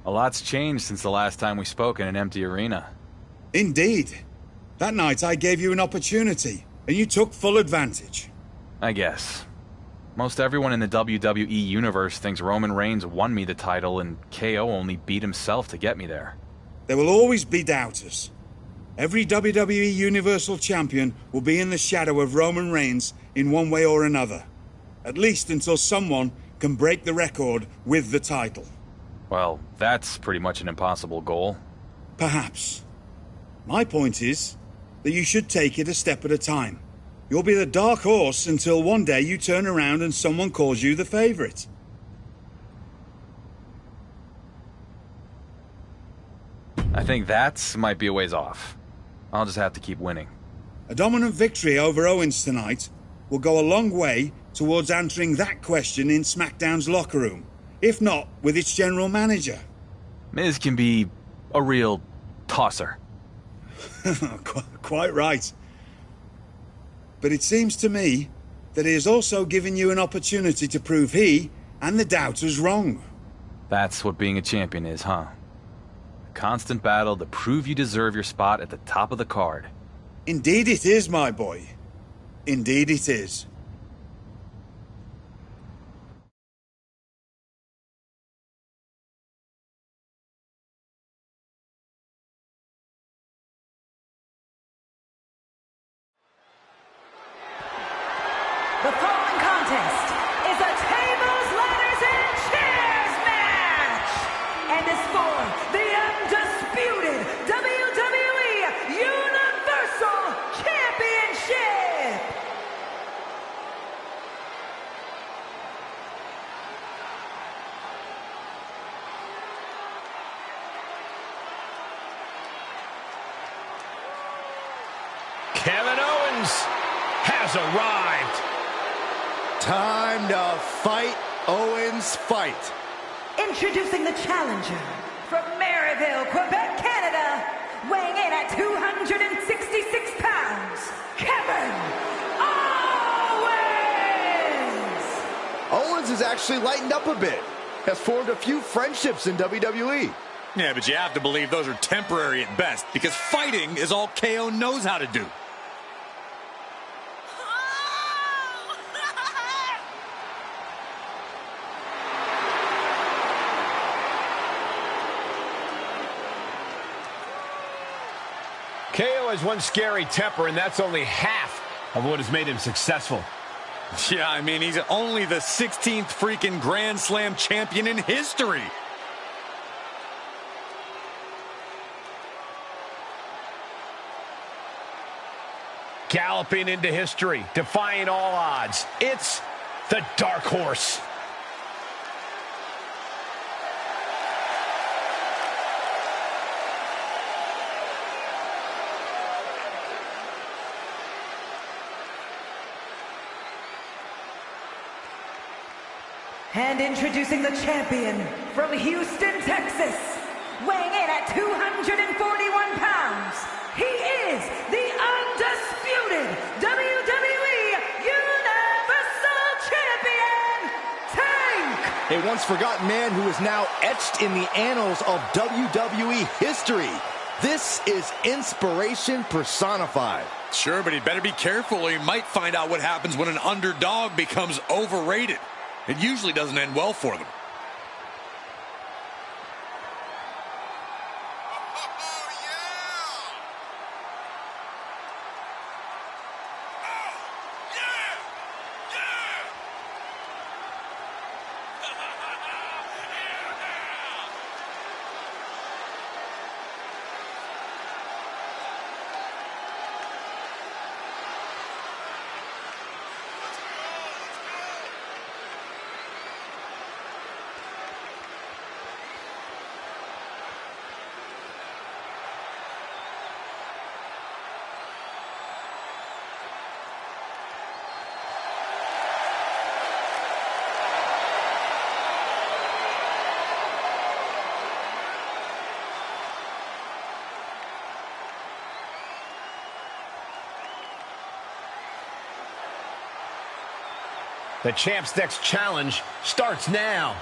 A lot's changed since the last time we spoke in an empty arena. Indeed. That night I gave you an opportunity, and you took full advantage. I guess. Most everyone in the WWE universe thinks Roman Reigns won me the title and KO only beat himself to get me there. There will always be doubters. Every WWE Universal Champion will be in the shadow of Roman Reigns in one way or another. At least until someone can break the record with the title. Well, that's pretty much an impossible goal. Perhaps. My point is that you should take it a step at a time. You'll be the dark horse until one day you turn around and someone calls you the favorite. I think that might be a ways off. I'll just have to keep winning. A dominant victory over Owens tonight will go a long way towards answering that question in SmackDown's locker room, if not with its general manager. Miz can be a real tosser. Quite right. But it seems to me that he has also given you an opportunity to prove he and the doubters wrong. That's what being a champion is, huh? A constant battle to prove you deserve your spot at the top of the card. Indeed it is, my boy. Indeed it is. The following contest is a tables, ladders, and chairs match, and is for the undisputed WWE Universal Championship. Kevin Owens has arrived. Time to fight, Owens, fight. Introducing the challenger from Maryville, Quebec, Canada, weighing in at 266 pounds, Kevin Owens! Owens has actually lightened up a bit. Has formed a few friendships in WWE. Yeah, but you have to believe those are temporary at best, because fighting is all KO knows how to do. KO has one scary temper, and that's only half of what has made him successful. Yeah, I mean, he's only the 16th freaking Grand Slam champion in history. Galloping into history, defying all odds. It's the Dark Horse. And introducing the champion from Houston, Texas, weighing in at 241 pounds, he is the undisputed WWE Universal Champion, Tank! A once forgotten man who is now etched in the annals of WWE history. This is inspiration personified. Sure, but he better be careful or he might find out what happens when an underdog becomes overrated. It usually doesn't end well for them. The champ's next challenge starts now.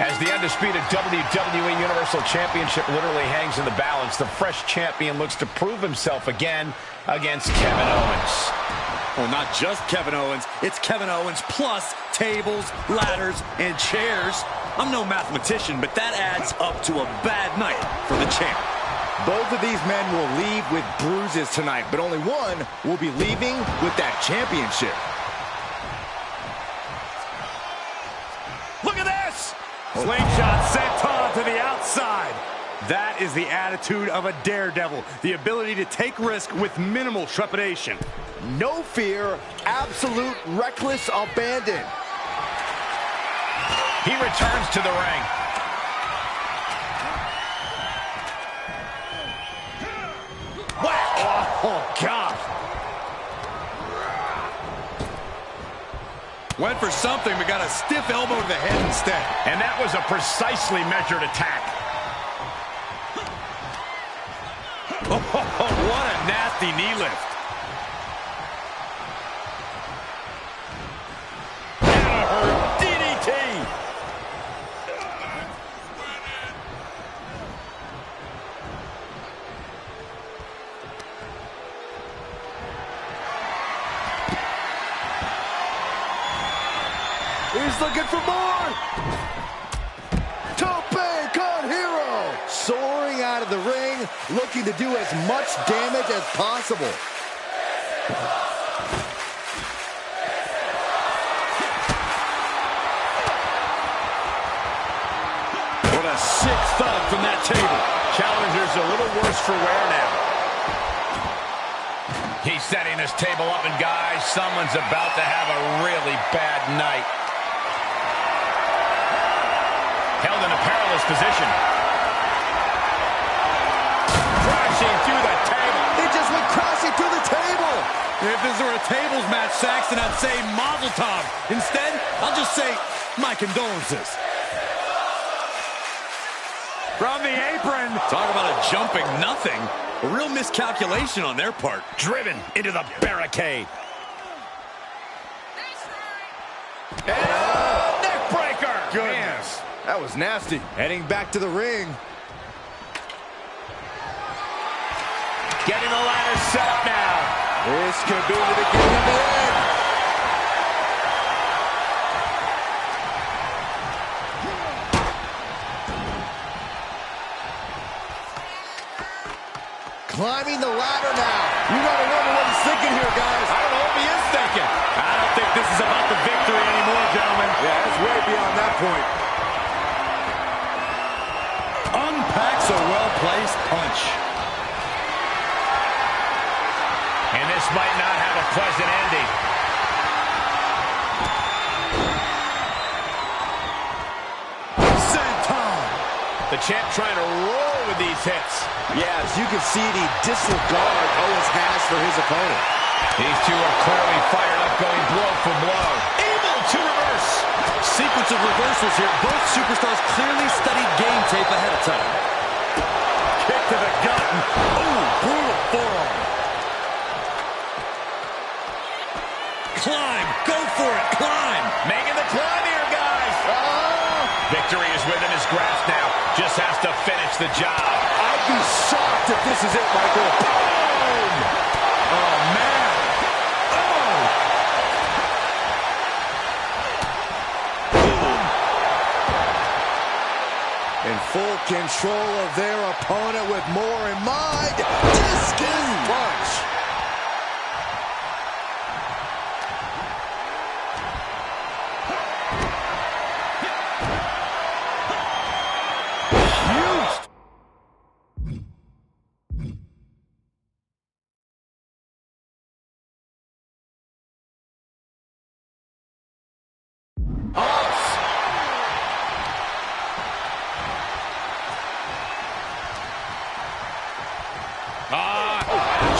As the undisputed WWE Universal Championship literally hangs in the balance, the fresh champion looks to prove himself again against Kevin Owens. Well, not just Kevin Owens. It's Kevin Owens plus tables, ladders, and chairs. I'm no mathematician, but that adds up to a bad night for the champ. Both of these men will leave with bruises tonight, but only one will be leaving with that championship. Look at this! Slingshot sent to the outside. That is the attitude of a daredevil. The ability to take risk with minimal trepidation. No fear, absolute reckless abandon. He returns to the ring. Whack! Oh, God. Went for something, but got a stiff elbow to the head instead. And that was a precisely measured attack. Oh, what a nasty knee lift. DDT. He's looking for more. Tope con Hero. Soaring out of the ring, looking to do as much damage as possible. What a sick thud from that table. Challenger's a little worse for wear now. He's setting this table up, and guys, someone's about to have a really bad night. Held in a perilous position. Crashing through the table. He just went crashing through the table. If this were a tables match, Saxton, I'd say Mazel Tov. Instead, I'll just say my condolences. From the apron. Talk about a jumping nothing. A real miscalculation on their part. Driven into the barricade. And neck breaker. goodness. That was nasty. Heading back to the ring. Getting the ladder set up now. This could be the beginning of the end. Climbing the ladder now. You gotta wonder what he's thinking here, guys. I don't know what he is thinking. I don't think this is about the victory anymore, gentlemen. Yeah, it's way beyond that point. Unpacks a well-placed punch. And this might not have a pleasant ending. Senton. The champ trying to roll with these hits. Yeah, as you can see, the disregard Owens has for his opponent. These two are clearly fired up, going blow for blow. Able to reverse. Sequence of reversals here. Both superstars clearly studied game tape ahead of time. Kick to the gut. Ooh, brutal forearm. Climb. Go for it. Climb. Making the climb here, guys. Victory is within his grasp now. Just has to finish the job. I'd be shocked if this is it, Michael. Boom. Oh, man. Oh. In full control of their opponent with more in mind. Discus punch.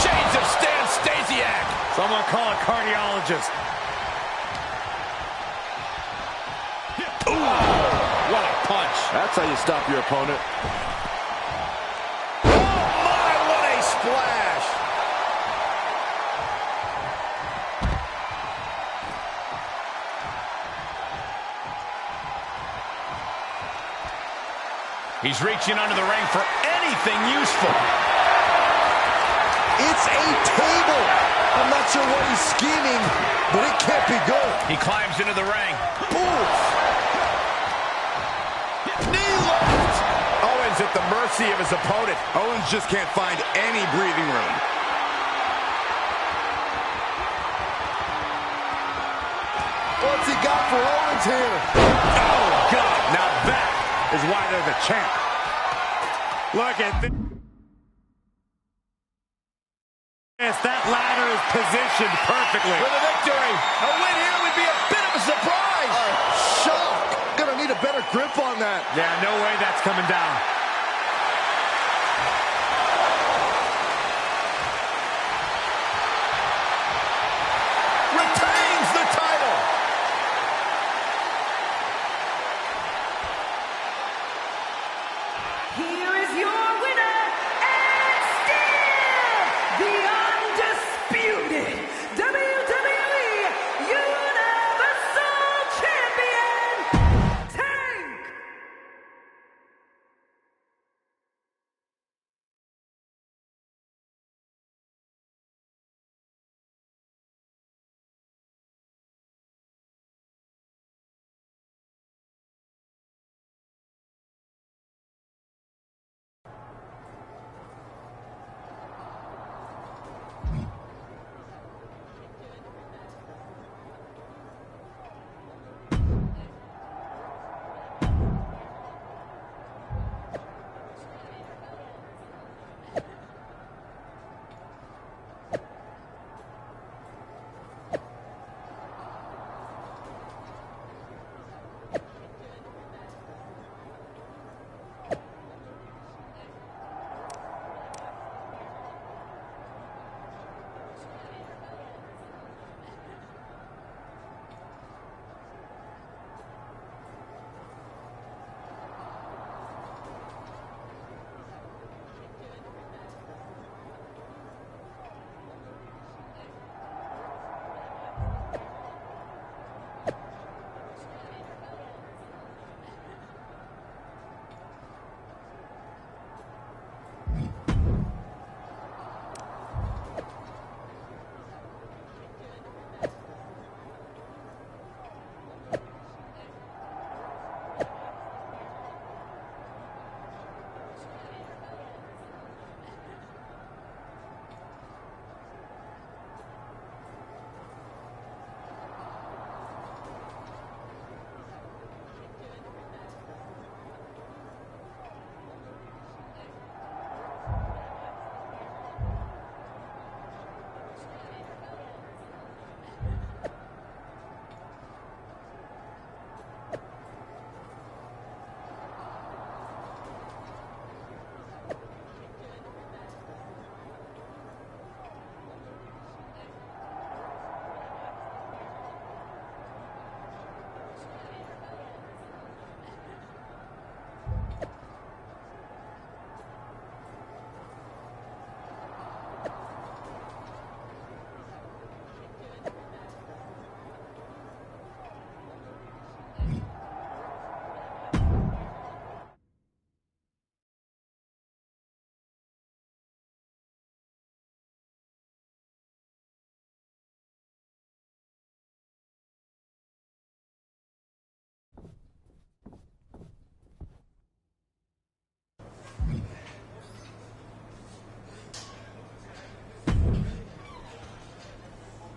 Shades of Stan Stasiak. Someone call a cardiologist. Ooh, what a punch. That's how you stop your opponent. Oh, my, what a splash. He's reaching under the ring for anything useful. It's a table. I'm not sure what he's scheming, but it can't be good. He climbs into the ring. Oof. Knee lift. Owens at the mercy of his opponent. Owens just can't find any breathing room. What's he got for Owens here? Oh, God. Now that is why they're the champ. Look at this. Yes, that ladder is positioned perfectly. For the victory. A win here would be a bit of a surprise. Shock. Gonna need a better grip on that. Yeah, no way that's coming down. Retains the title. Here is your winner, and still the undisputed WWE Universal Champion, Tank!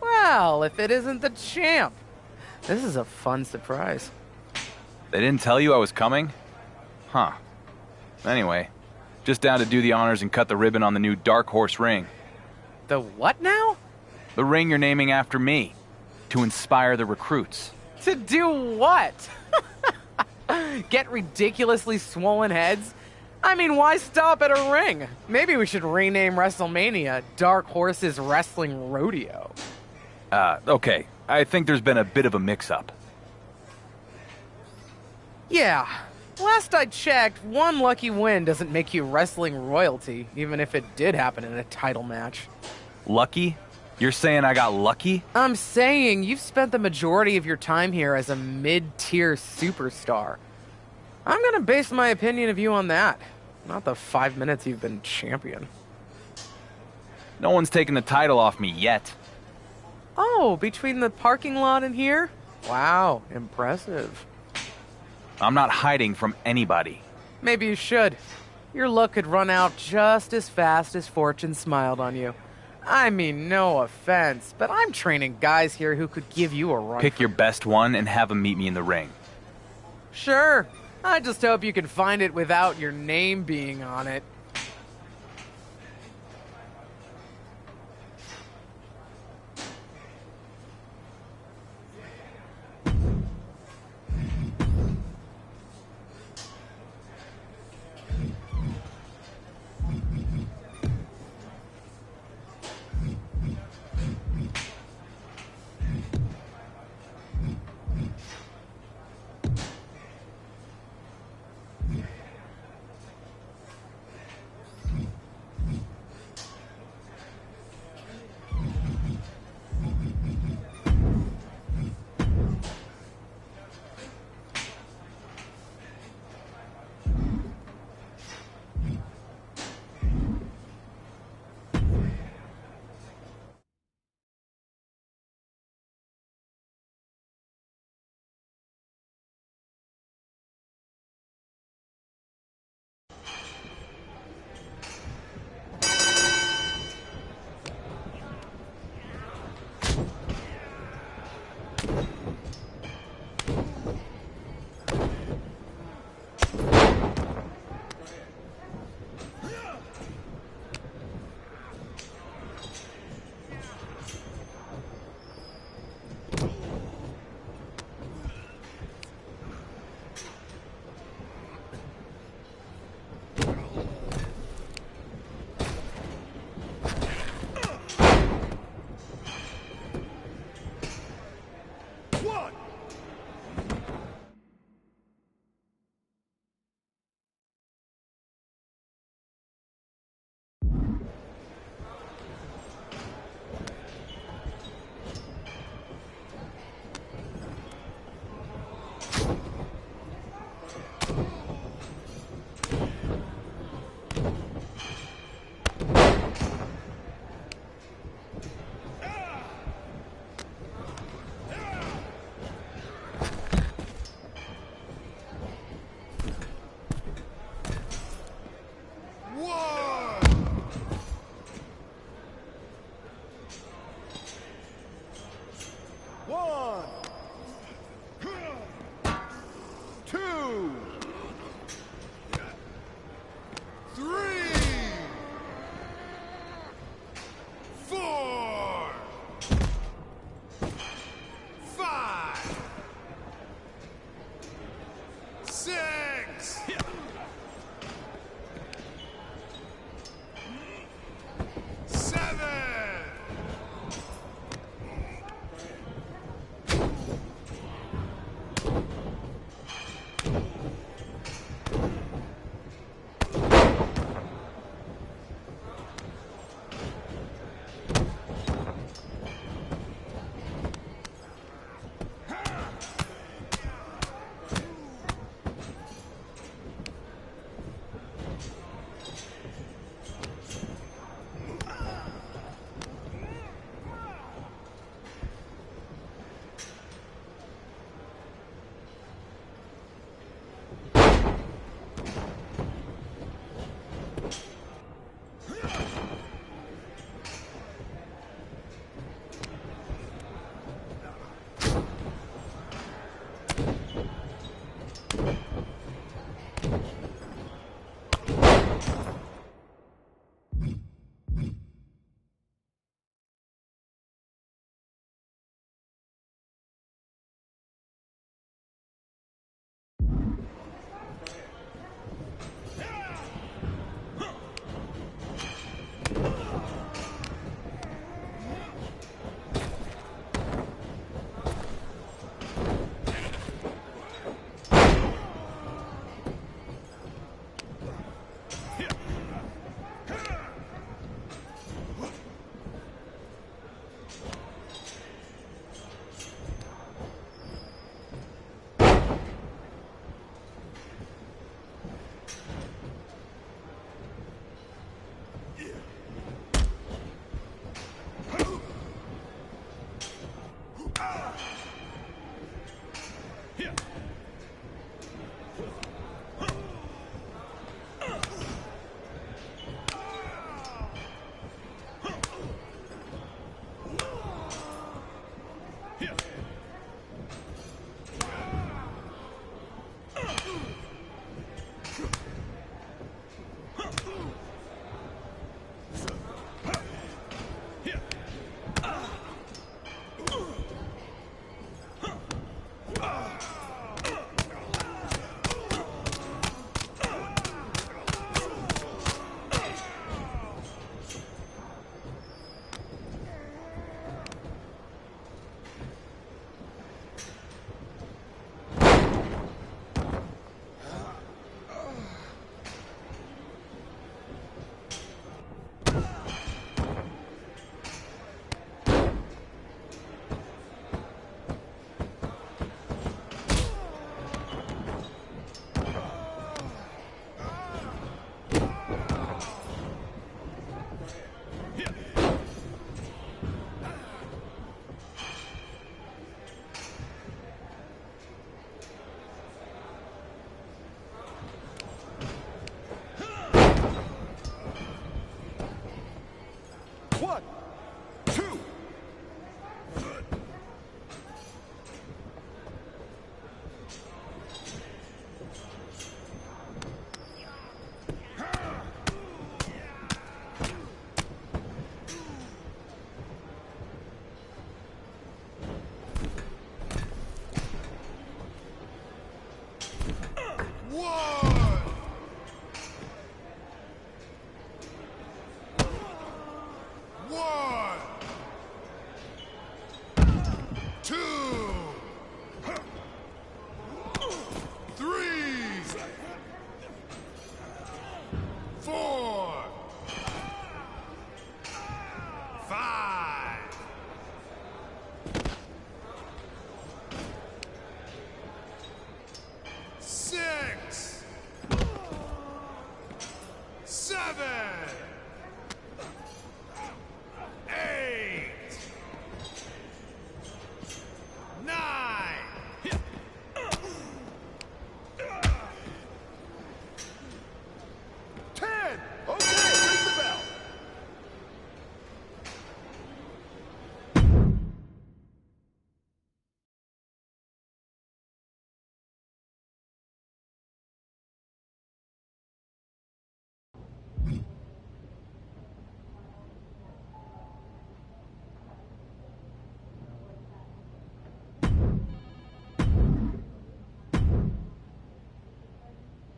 Well, if it isn't the champ. This is a fun surprise. They didn't tell you I was coming? Huh. Anyway, just down to do the honors and cut the ribbon on the new Dark Horse ring. The what now? The ring you're naming after me, to inspire the recruits. To do what? Get ridiculously swollen heads? I mean, why stop at a ring? Maybe we should rename WrestleMania Dark Horse's Wrestling Rodeo. Okay. I think there's been a bit of a mix-up. Yeah. Last I checked, one lucky win doesn't make you wrestling royalty, even if it did happen in a title match. Lucky? You're saying I got lucky? I'm saying you've spent the majority of your time here as a mid-tier superstar. I'm gonna base my opinion of you on that, not the 5 minutes you've been champion. No one's taken the title off me yet. Oh, between the parking lot and here? Wow, impressive. I'm not hiding from anybody. Maybe you should. Your luck could run out just as fast as fortune smiled on you. I mean, no offense, but I'm training guys here who could give you a run. Pick your best one and have him meet me in the ring. Sure. I just hope you can find it without your name being on it.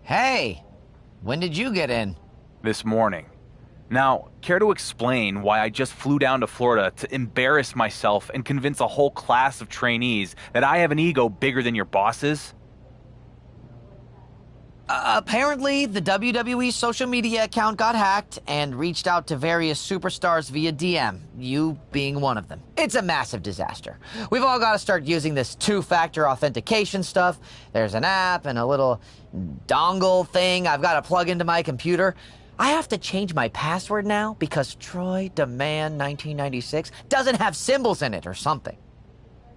Hey, when did you get in? This morning. Now, care to explain why I just flew down to Florida to embarrass myself and convince a whole class of trainees that I have an ego bigger than your boss's? Apparently, the WWE social media account got hacked and reached out to various superstars via DM, you being one of them. It's a massive disaster. We've all got to start using this two-factor authentication stuff. There's an app and a little dongle thing I've got to plug into my computer. I have to change my password now because Troy Demand 1996 doesn't have symbols in it or something.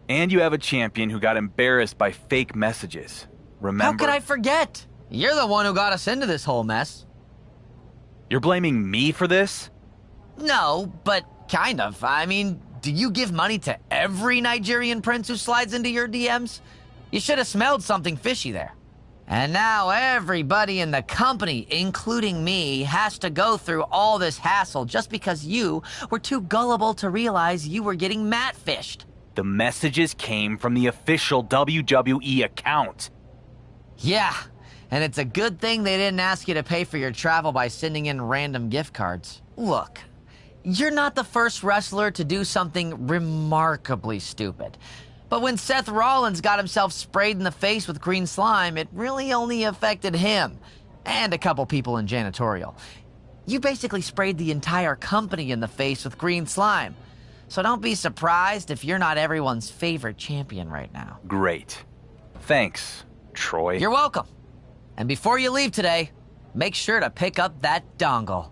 And you have a champion who got embarrassed by fake messages. Remember? How could I forget? You're the one who got us into this whole mess. You're blaming me for this? No, but kind of. I mean, do you give money to every Nigerian prince who slides into your DMs? You should have smelled something fishy there. And now everybody in the company, including me, has to go through all this hassle just because you were too gullible to realize you were getting mat-fished. The messages came from the official WWE account. Yeah. And it's a good thing they didn't ask you to pay for your travel by sending in random gift cards. Look, you're not the first wrestler to do something remarkably stupid. But when Seth Rollins got himself sprayed in the face with green slime, it really only affected him and a couple people in janitorial. You basically sprayed the entire company in the face with green slime. So don't be surprised if you're not everyone's favorite champion right now. Great. Thanks, Troy. You're welcome. And before you leave today, make sure to pick up that dongle.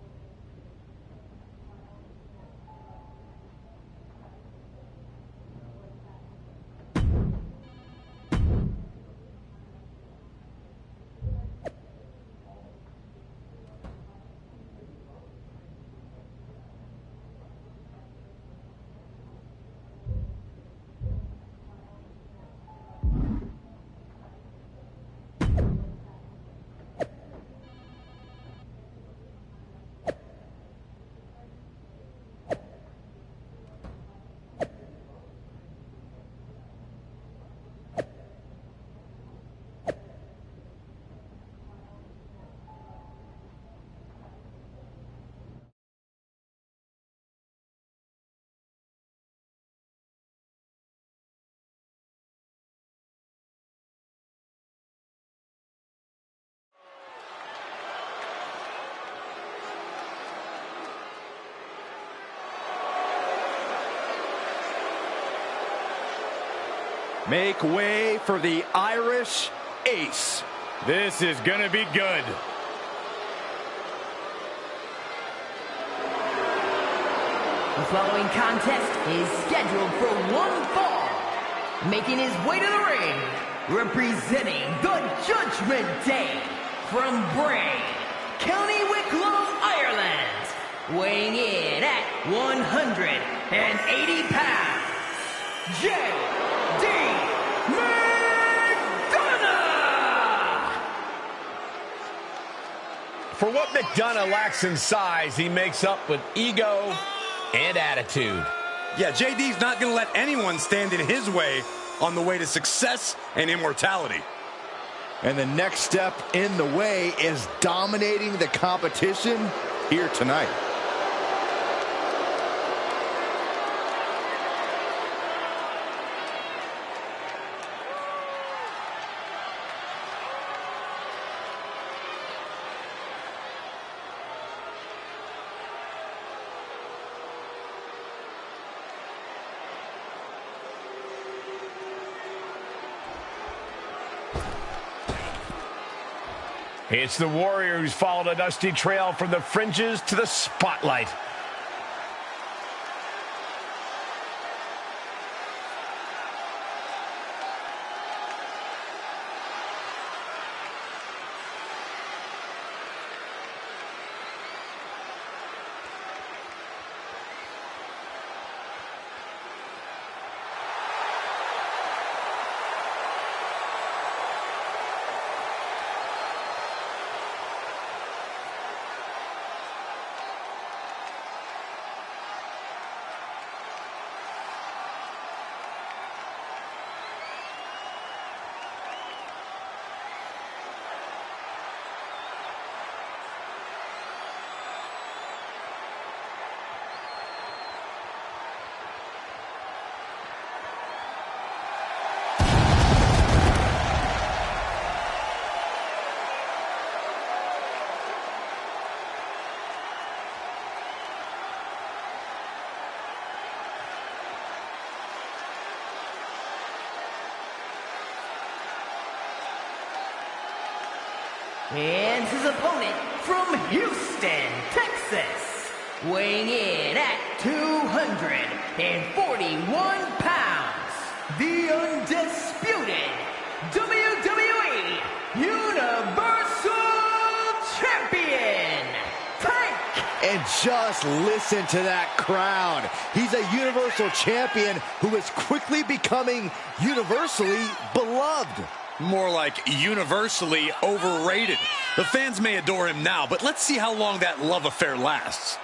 Make way for the Irish Ace. This is gonna be good. The following contest is scheduled for one fall. Making his way to the ring, representing the Judgment Day, from Bray, County Wicklow, Ireland, weighing in at 180 pounds, J.D. McDonough! For what McDonough lacks in size, he makes up with ego and attitude. Yeah, JD's not going to let anyone stand in his way on the way to success and immortality. And the next step in the way is dominating the competition here tonight. It's the Warrior who's followed a dusty trail from the fringes to the spotlight. And his opponent from Houston, Texas, weighing in at 241 pounds, the undisputed WWE Universal Champion, Tank. And just listen to that crowd. He's a Universal Champion who is quickly becoming universally beloved. More like universally overrated. The fans may adore him now, but let's see how long that love affair lasts.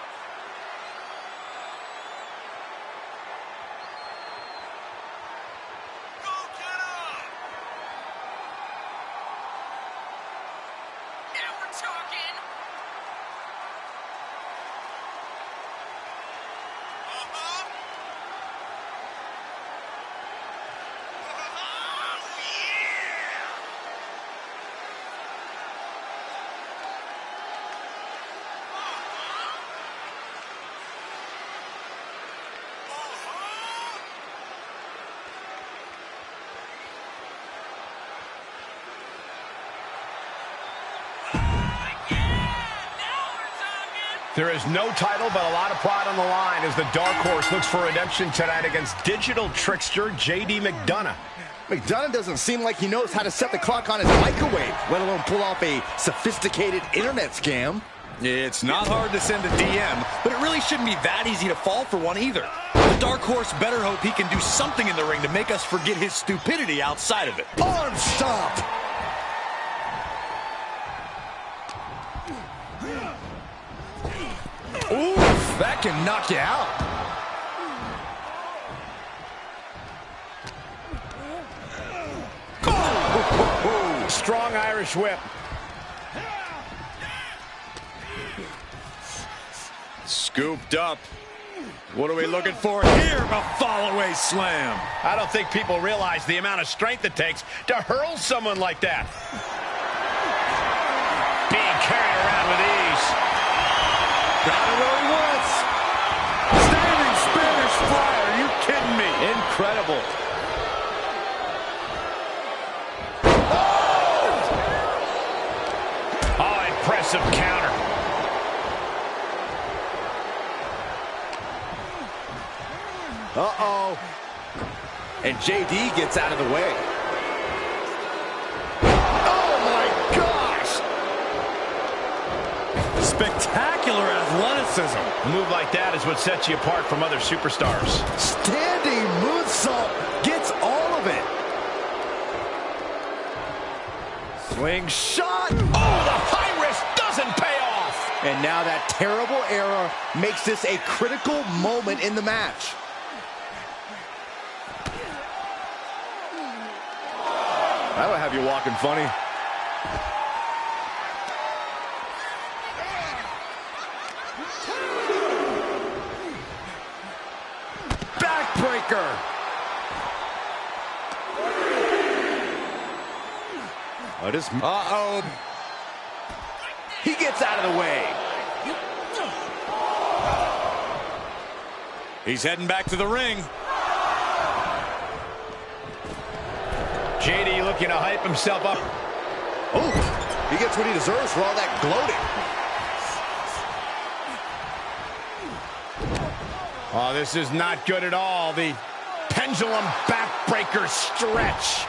There is no title, but a lot of pride on the line as the Dark Horse looks for redemption tonight against digital trickster J.D. McDonough. McDonough doesn't seem like he knows how to set the clock on his microwave, let alone pull off a sophisticated internet scam. It's not hard to send a DM, but it really shouldn't be that easy to fall for one either. The Dark Horse better hope he can do something in the ring to make us forget his stupidity outside of it. Arm stomp! Oof, that can knock you out. Oh, strong Irish whip. Scooped up. What are we looking for here? A fall-away slam. I don't think people realize the amount of strength it takes to hurl someone like that. Being carried around with ease. Got it where he wants. Standing Spanish fly. Are you kidding me? Incredible. Oh, impressive counter. Uh-oh. And JD gets out of the way. Oh, my gosh. Spectacular athleticism. A move like that is what sets you apart from other superstars. Standing moonsault gets all of it. Swing shot. Oh, the high risk doesn't pay off. And now that terrible error makes this a critical moment in the match. That'll have you walking funny. Backbreaker. Uh-oh. He gets out of the way. He's heading back to the ring. JD looking to hype himself up. Oh, He gets what he deserves for all that gloating. Oh, this is not good at all. The pendulum backbreaker stretch.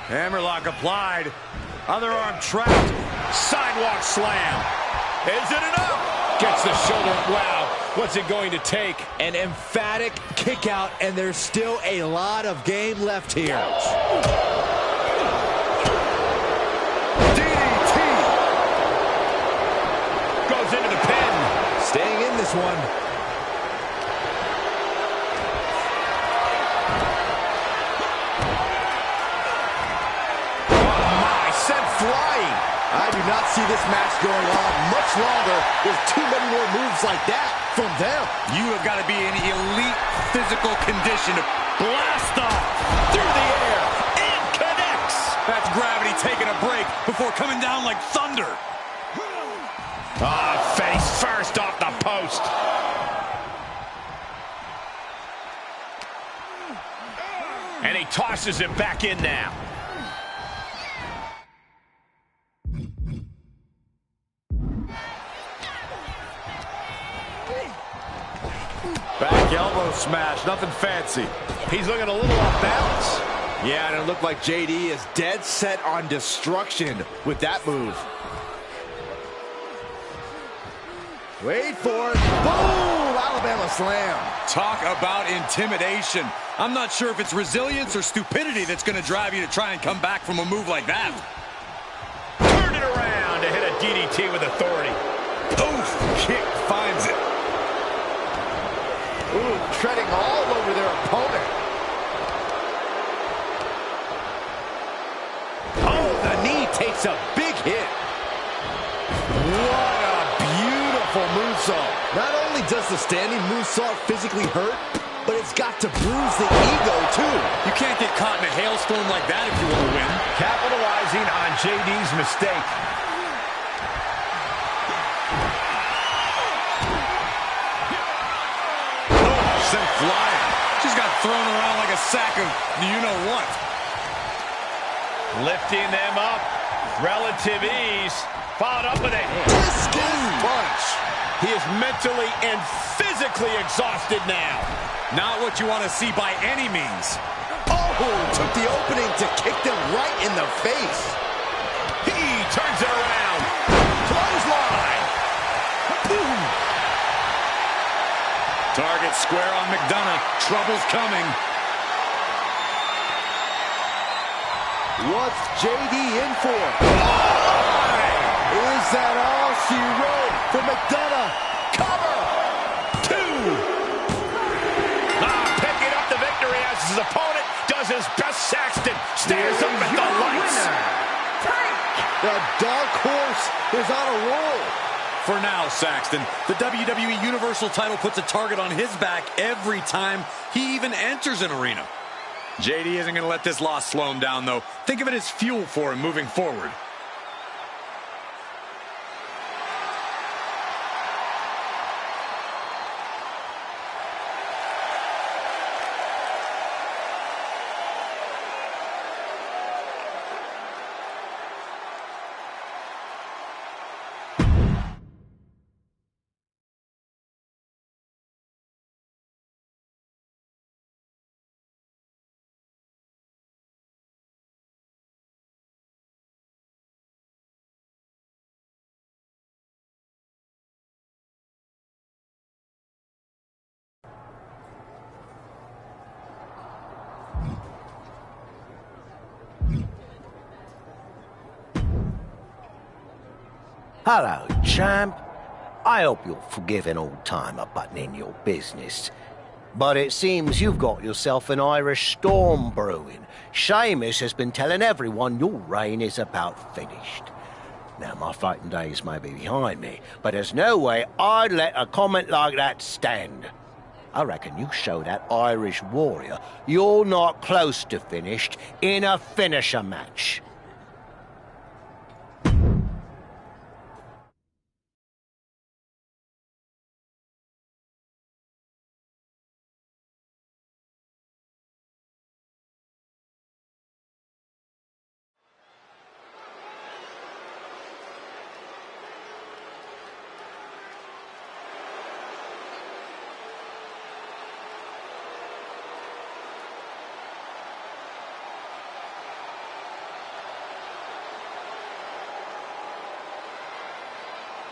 Hammerlock applied. Other arm trapped. Sidewalk slam. Is it enough? Gets the shoulder. Wow. What's it going to take? An emphatic kick out, and there's still a lot of game left here. DDT. Goes into the pin. Staying in this one. Flying. I do not see this match going on much longer with too many more moves like that from them. You have got to be in elite physical condition to blast off Through the air. And connects. That's gravity taking a break before coming down like thunder. Face first off the post. And he tosses it back in now. Back elbow smash, nothing fancy. He's looking a little off balance. Yeah, and it looked like JD is dead set on destruction with that move. Wait for it. Boom! Alabama slam. Talk about intimidation. I'm not sure if it's resilience or stupidity that's going to drive you to try and come back from a move like that. Turn it around to hit a DDT with authority. Oof! Kick finds it. Ooh, treading all over their opponent. Oh, the knee takes a big hit. What a beautiful moonsault. Not only does the standing moonsault physically hurt, but it's got to bruise the ego, too. You can't get caught in a hailstorm like that if you want to win. Capitalizing on JD's mistake. Sent flying. Just got thrown around like a sack of you-know-what. Lifting them up. Relative ease. Followed up with a Discus punch. He is mentally and physically exhausted now. Not what you want to see by any means. Oh, took the opening to kick them right in the face. He turns it around. Clothesline. Boom. Target square on McDonough. Trouble's coming. What's JD in for? Is that all she wrote for McDonough? Cover! 2. Picking up the victory as his opponent does his best. Saxton stares up at the lights. The dark horse is on a roll. For now, Saxton, the WWE Universal title puts a target on his back every time he even enters an arena. JD isn't going to let this loss slow him down, though. Think of it as fuel for him moving forward. Hello, champ. I hope you'll forgive an old-timer butting in your business. But it seems you've got yourself an Irish storm brewing. Sheamus has been telling everyone your reign is about finished. Now, my fighting days may be behind me, but there's no way I'd let a comment like that stand. I reckon you show that Irish warrior you're not close to finished in a finisher match.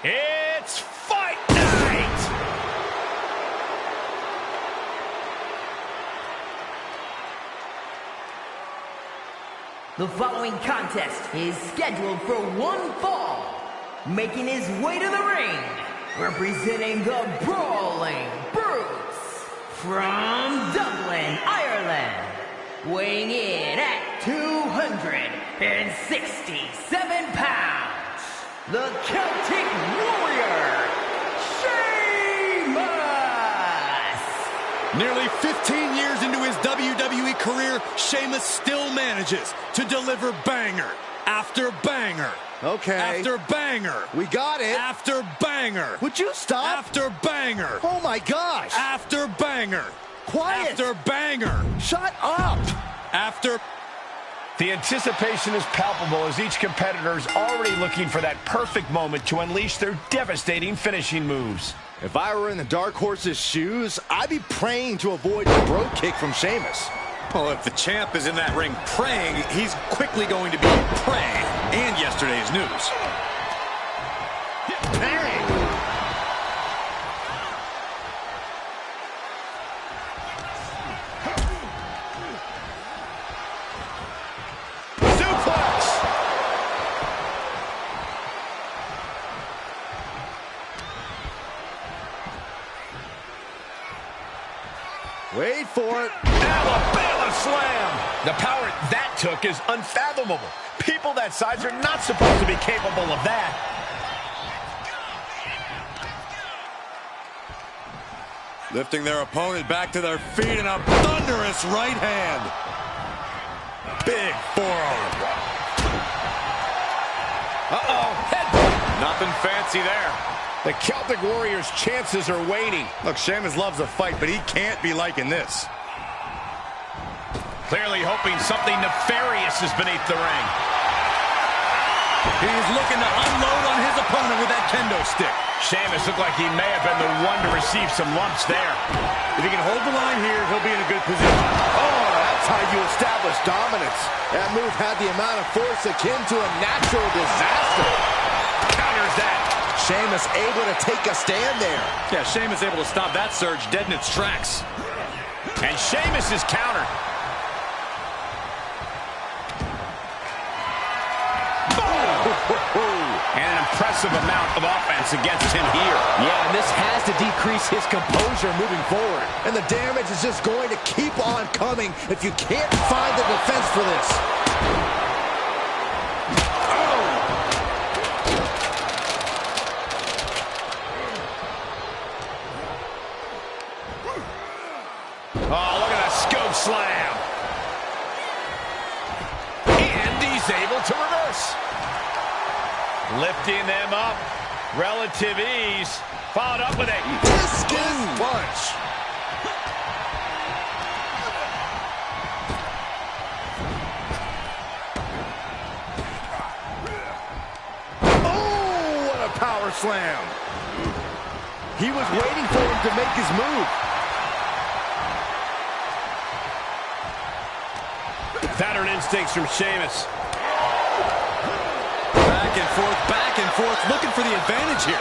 It's fight night! The following contest is scheduled for one fall. Making his way to the ring, representing the Brawling Brutes from Dublin, Ireland. Weighing in at 267 pounds, the Celtic Warrior, Sheamus! Nearly 15 years into his WWE career, Sheamus still manages to deliver banger after banger. Okay. After banger. We got it. After banger. Would you stop? After banger. Oh my gosh. After banger. Quiet. After banger. Shut up. After... The anticipation is palpable as each competitor is already looking for that perfect moment to unleash their devastating finishing moves. If I were in the Dark Horse's shoes, I'd be praying to avoid the bro kick from Sheamus. Well, if the champ is in that ring praying, he's quickly going to be prey. And yesterday's news. Bang! Wait for it. Alabama slam! The power that took is unfathomable. People that size are not supposed to be capable of that. Lifting their opponent back to their feet in a thunderous right hand. Big forearm. Uh-oh, headbutt. Nothing fancy there. The Celtic Warrior's chances are waning. Look, Sheamus loves a fight, but he can't be liking this. Clearly hoping something nefarious is beneath the ring. He's looking to unload on his opponent with that kendo stick. Sheamus looked like he may have been the one to receive some lumps there. If he can hold the line here, he'll be in a good position. Oh, that's how you establish dominance. That move had the amount of force akin to a natural disaster. Counters that. Sheamus able to take a stand there. Yeah, Sheamus able to stop that surge dead in its tracks. And Sheamus is countered. And an impressive amount of offense against him here. Yeah, and this has to decrease his composure moving forward. And the damage is just going to keep on coming if you can't find the defense for this. Oh, look at that scope slam. And he's able to reverse. Lifting them up. Relative ease. Followed up with a discus punch. Oh, what a power slam. He was waiting for him to make his move. Pattern instincts from Sheamus. Back and forth, looking for the advantage here.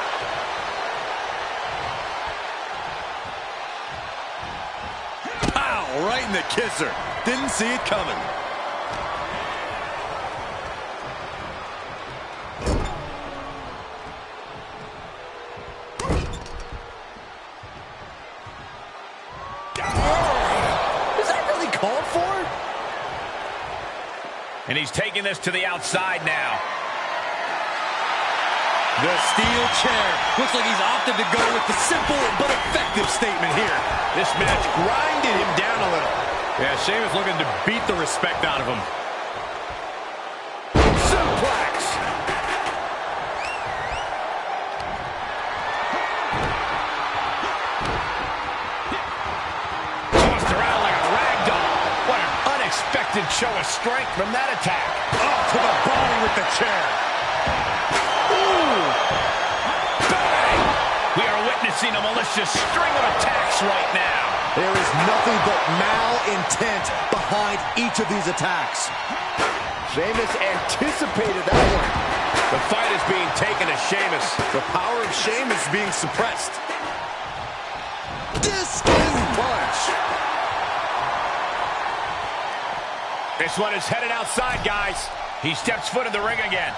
Pow, right in the kisser. Didn't see it coming. Is that really called for? And he's taking this to the outside now. The steel chair. Looks like he's opted to go with the simple but effective statement here. This match grinded him down a little. Yeah, Sheamus looking to beat the respect out of him. Suplex. Tossed around like a rag doll. What an unexpected show of strength from that attack. Up to the body with the chair. We are witnessing a malicious string of attacks right now. There is nothing but malintent behind each of these attacks. Sheamus anticipated that one. The The fight is being taken to Sheamus. The power of Sheamus being suppressed. Discus punch. This one is headed outside, guys. He steps foot in the ring again.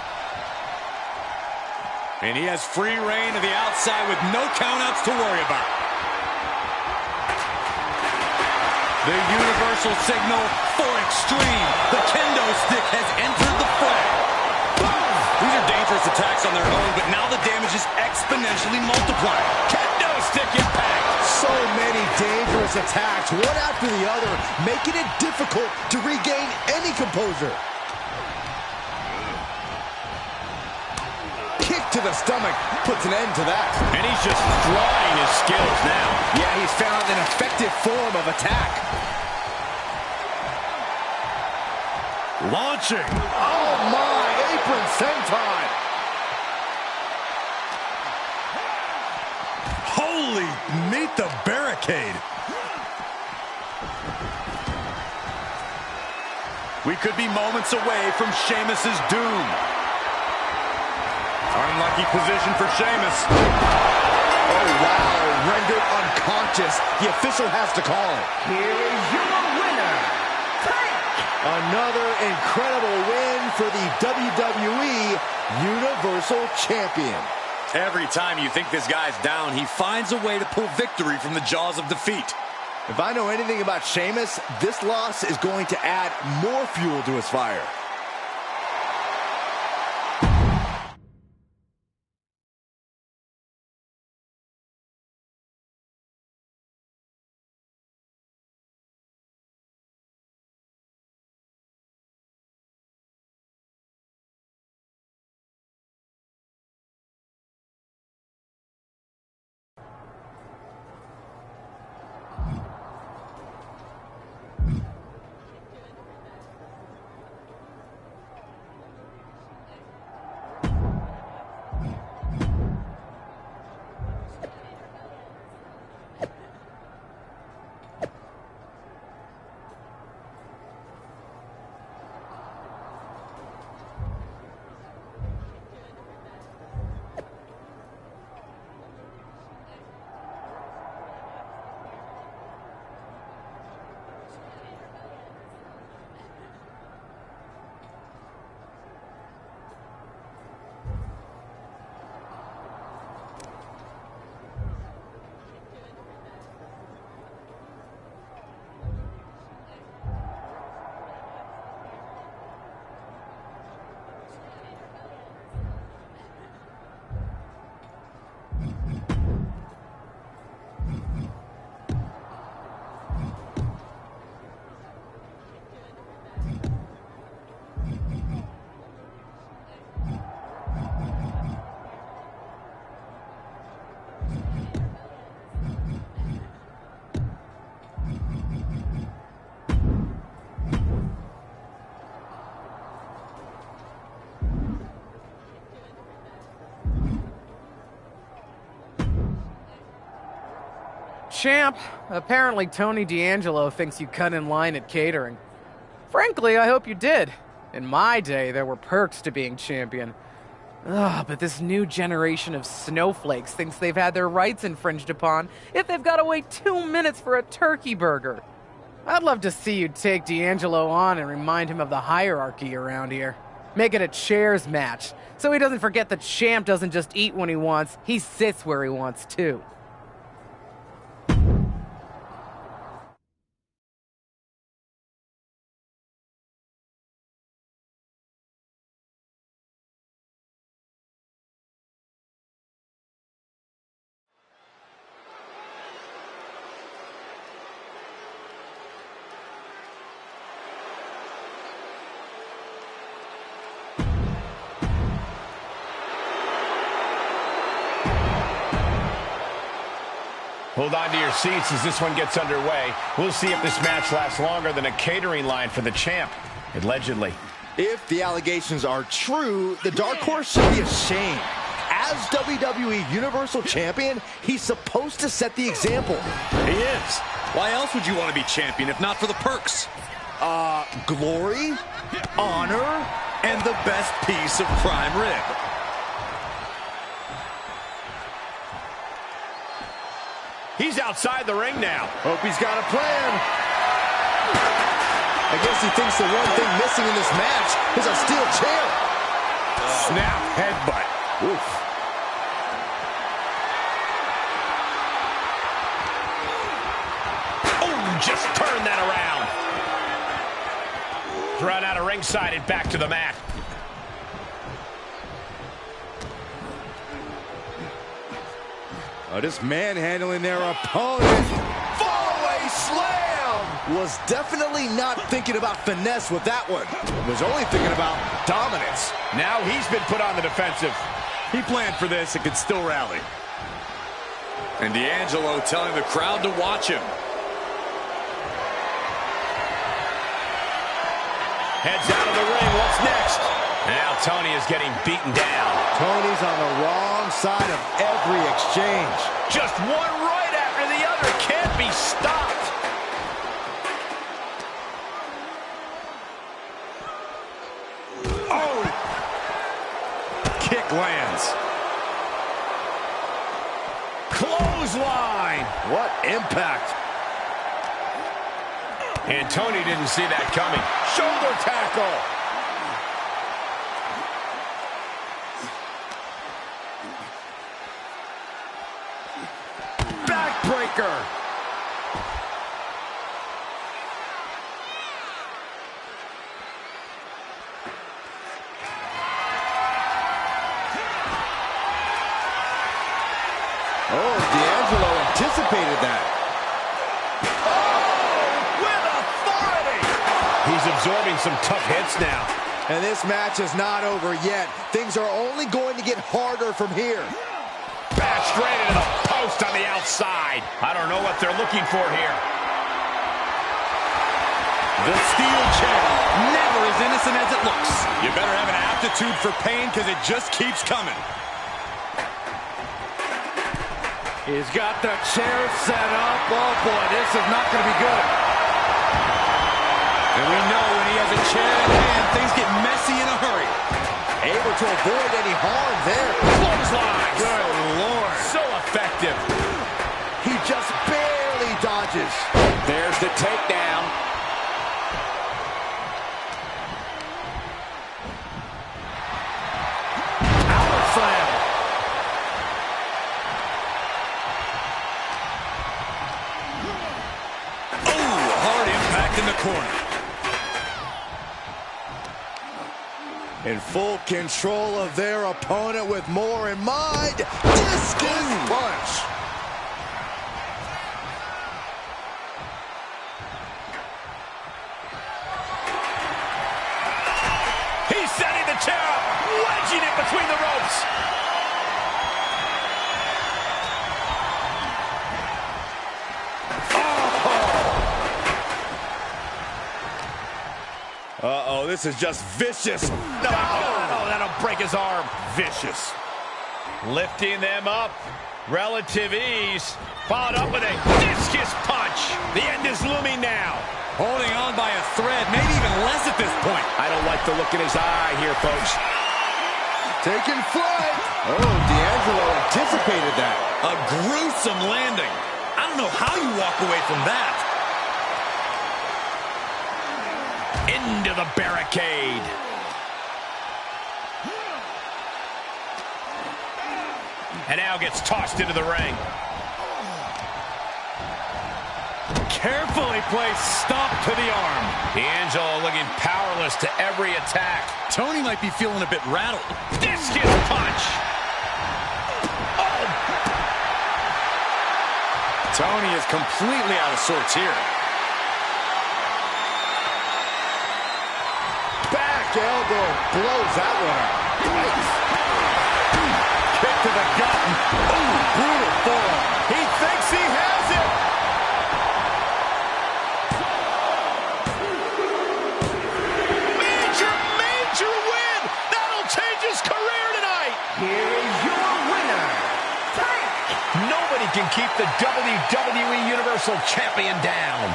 And he has free reign to the outside with no countouts to worry about. The universal signal for extreme. The kendo stick has entered the fray. Boom! These are dangerous attacks on their own, but now the damage is exponentially multiplied. Kendo stick impact. So many dangerous attacks, one after the other, making it difficult to regain any composure. Kick to the stomach puts an end to that. And he's just flying his skills now. Yeah, he's found an effective form of attack. Launching. Oh my, apron senton. Holy, meet the barricade. We could be moments away from Sheamus's doom. Unlucky position for Sheamus. Oh, wow. Rendered unconscious. The official has to call it. Here is your winner, Tank. Another incredible win for the WWE Universal Champion. Every time you think this guy's down, he finds a way to pull victory from the jaws of defeat. If I know anything about Sheamus, this loss is going to add more fuel to his fire. Champ, apparently Tony D'Angelo thinks you cut in line at catering. Frankly, I hope you did. In my day, there were perks to being champion. Ugh, but this new generation of snowflakes thinks they've had their rights infringed upon if they've got to wait 2 minutes for a turkey burger. I'd love to see you take D'Angelo on and remind him of the hierarchy around here. Make it a chairs match, so he doesn't forget the champ doesn't just eat when he wants, he sits where he wants too. Hold on to your seats as this one gets underway. We'll see if this match lasts longer than a catering line for the champ, allegedly. If the allegations are true, the Dark Horse should be ashamed. As WWE Universal Champion, he's supposed to set the example. He is. Why else would you want to be champion if not for the perks? Glory, honor, and the best piece of prime rib. He's outside the ring now. Hope he's got a plan. I guess he thinks the one thing missing in this match is a steel chair. Snap headbutt. Oof. Oh, just turn that around. Run out of ringside and back to the mat. Oh, just manhandling their opponent. Fallaway slam! Was definitely not thinking about finesse with that one. Was only thinking about dominance. Now he's been put on the defensive. He planned for this and could still rally. And D'Angelo telling the crowd to watch him. Heads out of the ring. What's next? Now Tony is getting beaten down. Tony's on the wrong side of every exchange. Just one right after the other. Can't be stopped. Oh! Kick lands. Clothesline. What impact. And Tony didn't see that coming. Shoulder tackle. Backbreaker. Oh, D'Angelo anticipated that. He's absorbing some tough hits now. And this match is not over yet. Things are only going to get harder from here. Bashed right into the post on the outside. I don't know what they're looking for here. The steel chair, never as innocent as it looks. You better have an aptitude for pain because it just keeps coming. He's got the chair set up. Oh boy, this is not going to be good. And we know when he has a chair in hand, things get messy in a hurry. Able to avoid any harm there. Clothesline. Good Lord. So effective. He just barely dodges. There's the takedown. Power slam. Oh, hard impact in the corner. In full control of their opponent with more in mind. Discus punch. He's setting the chair up, wedging it between the ropes. Uh-oh, this is just vicious. No, that'll break his arm. Vicious. Lifting them up. Relative ease. Followed up with a discus punch. The end is looming now. Holding on by a thread, maybe even less at this point. I don't like the look in his eye here, folks. Taking flight. Oh, D'Angelo anticipated that. A gruesome landing. I don't know how you walk away from that. Into the barricade. And now gets tossed into the ring. Carefully placed stomp to the arm. D'Angelo looking powerless to every attack. Tony might be feeling a bit rattled. Discus punch. Oh. Tony is completely out of sorts here. Back elbow blows that one out. Nice. Kick to the gut. Ooh, brutal forearm. He thinks he has it. Major win. That'll change his career tonight. Here is your winner, Tank. Nobody can keep the WWE Universal Champion down.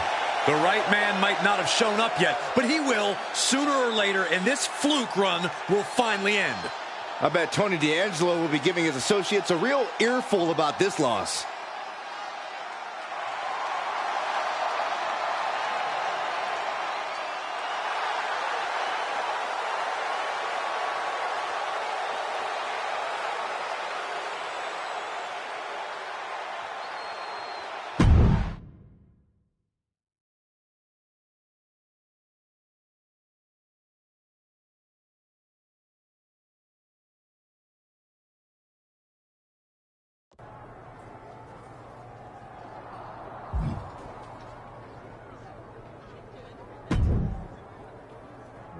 The right man might not have shown up yet, but he will sooner or later, and this fluke run will finally end. I bet Tony D'Angelo will be giving his associates a real earful about this loss.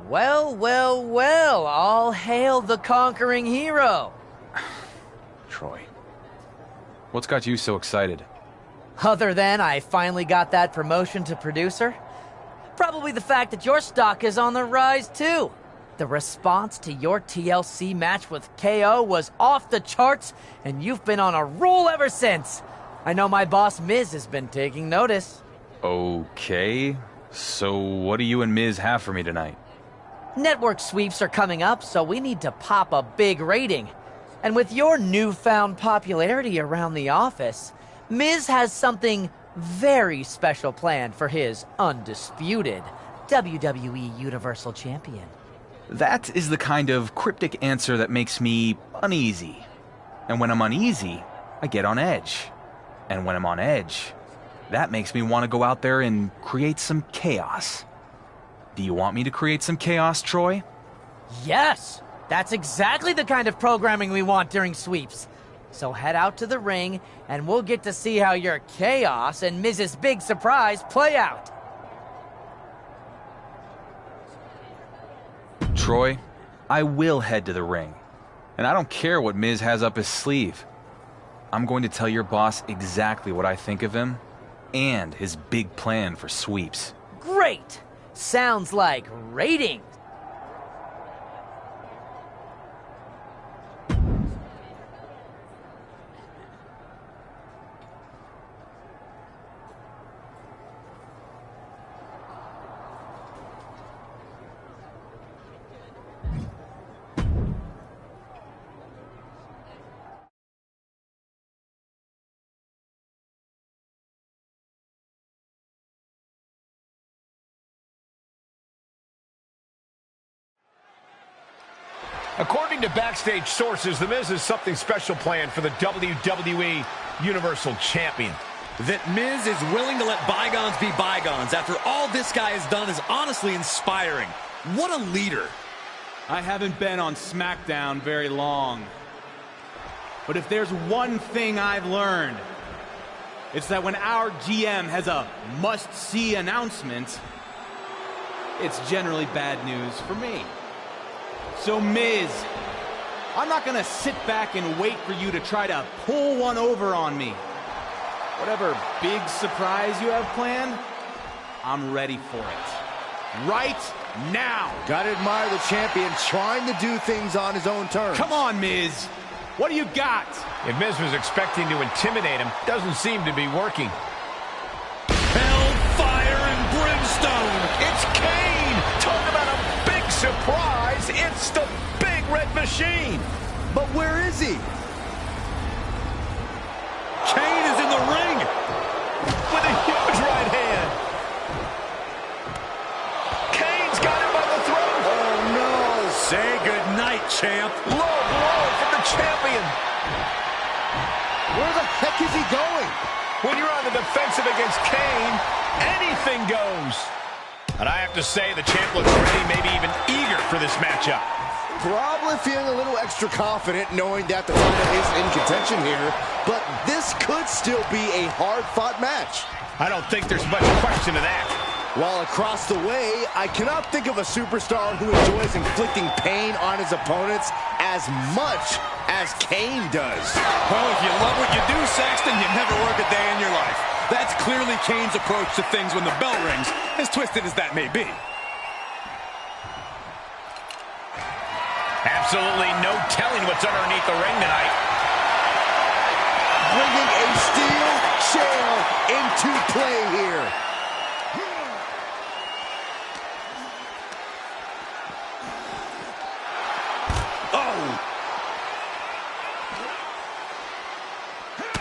Well, well, well, all hail the conquering hero. Troy, what's got you so excited? Other than I finally got that promotion to producer, probably the fact that your stock is on the rise too. The response to your TLC match with KO was off the charts, and you've been on a roll ever since. I know my boss Miz has been taking notice. Okay, so what do you and Miz have for me tonight? Network sweeps are coming up, so we need to pop a big rating. And with your newfound popularity around the office, Miz has something very special planned for his undisputed WWE Universal Champion. That is the kind of cryptic answer that makes me uneasy. And when I'm uneasy, I get on edge. And when I'm on edge, that makes me want to go out there and create some chaos. Do you want me to create some chaos, Troy? Yes! That's exactly the kind of programming we want during sweeps. So head out to the ring, and we'll get to see how your chaos and Miz's big surprise play out. Troy, I will head to the ring. And I don't care what Miz has up his sleeve. I'm going to tell your boss exactly what I think of him and his big plan for sweeps. Great! Sounds like ratings. According to backstage sources, The Miz has something special planned for the WWE Universal Champion. That Miz is willing to let bygones be bygones after all this guy has done is honestly inspiring. What a leader. I haven't been on SmackDown very long. But if there's one thing I've learned, it's that when our GM has a must-see announcement, it's generally bad news for me. So, Miz, I'm not gonna sit back and wait for you to try to pull one over on me. Whatever big surprise you have planned, I'm ready for it. Right now. Gotta admire the champion trying to do things on his own terms. Come on, Miz. What do you got? If Miz was expecting to intimidate him, doesn't seem to be working. Hellfire and brimstone. It's Kane! Talk about a big surprise! It's the Big Red Machine! But where is he? Kane is in the ring with a huge right hand. Kane's got him by the throat. Oh, no. Say goodnight, champ. Low blow from the champion. Where the heck is he going? When you're on the defensive against Kane, anything goes. And I have to say, the champ looks ready, maybe even eager for this matchup. Probably feeling a little extra confident knowing that the title isn't in contention here, but this could still be a hard-fought match. I don't think there's much question to that. While across the way, I cannot think of a superstar who enjoys inflicting pain on his opponents as much as Kane does. Well, if you love what you do, Saxton, you never work a day in your life. That's clearly Kane's approach to things when the bell rings, as twisted as that may be. Absolutely no telling what's underneath the ring tonight. Bringing a steel chair into play here. Oh!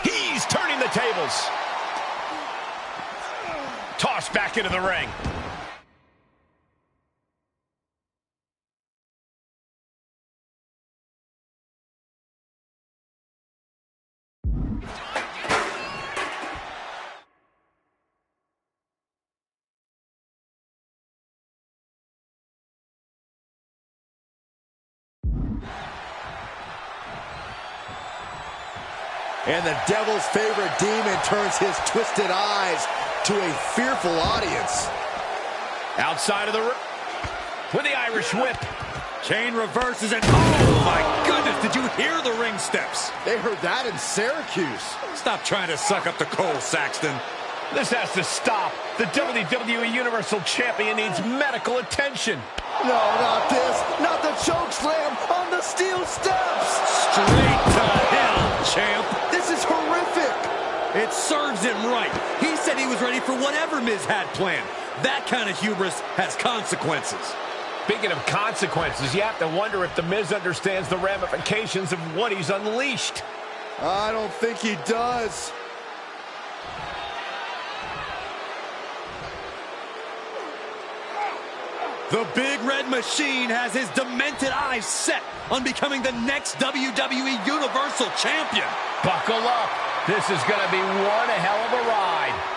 He's turning the tables. Tossed back into the ring. And the devil's favorite demon turns his twisted eyes to a fearful audience. Outside of the ring with the Irish whip. Kane reverses it. Oh, my goodness. Did you hear the ring steps? They heard that in Syracuse. Stop trying to suck up the coal, Saxton. This has to stop. The WWE Universal Champion needs medical attention. No, not this. Not the choke slam on the steel steps. Straight to hell, champ. This is horrific. It serves him right. He said he was ready for whatever Miz had planned. That kind of hubris has consequences. Speaking of consequences, you have to wonder if The Miz understands the ramifications of what he's unleashed. I don't think he does. The Big Red Machine has his demented eyes set on becoming the next WWE Universal Champion. Buckle up. This is going to be one hell of a ride.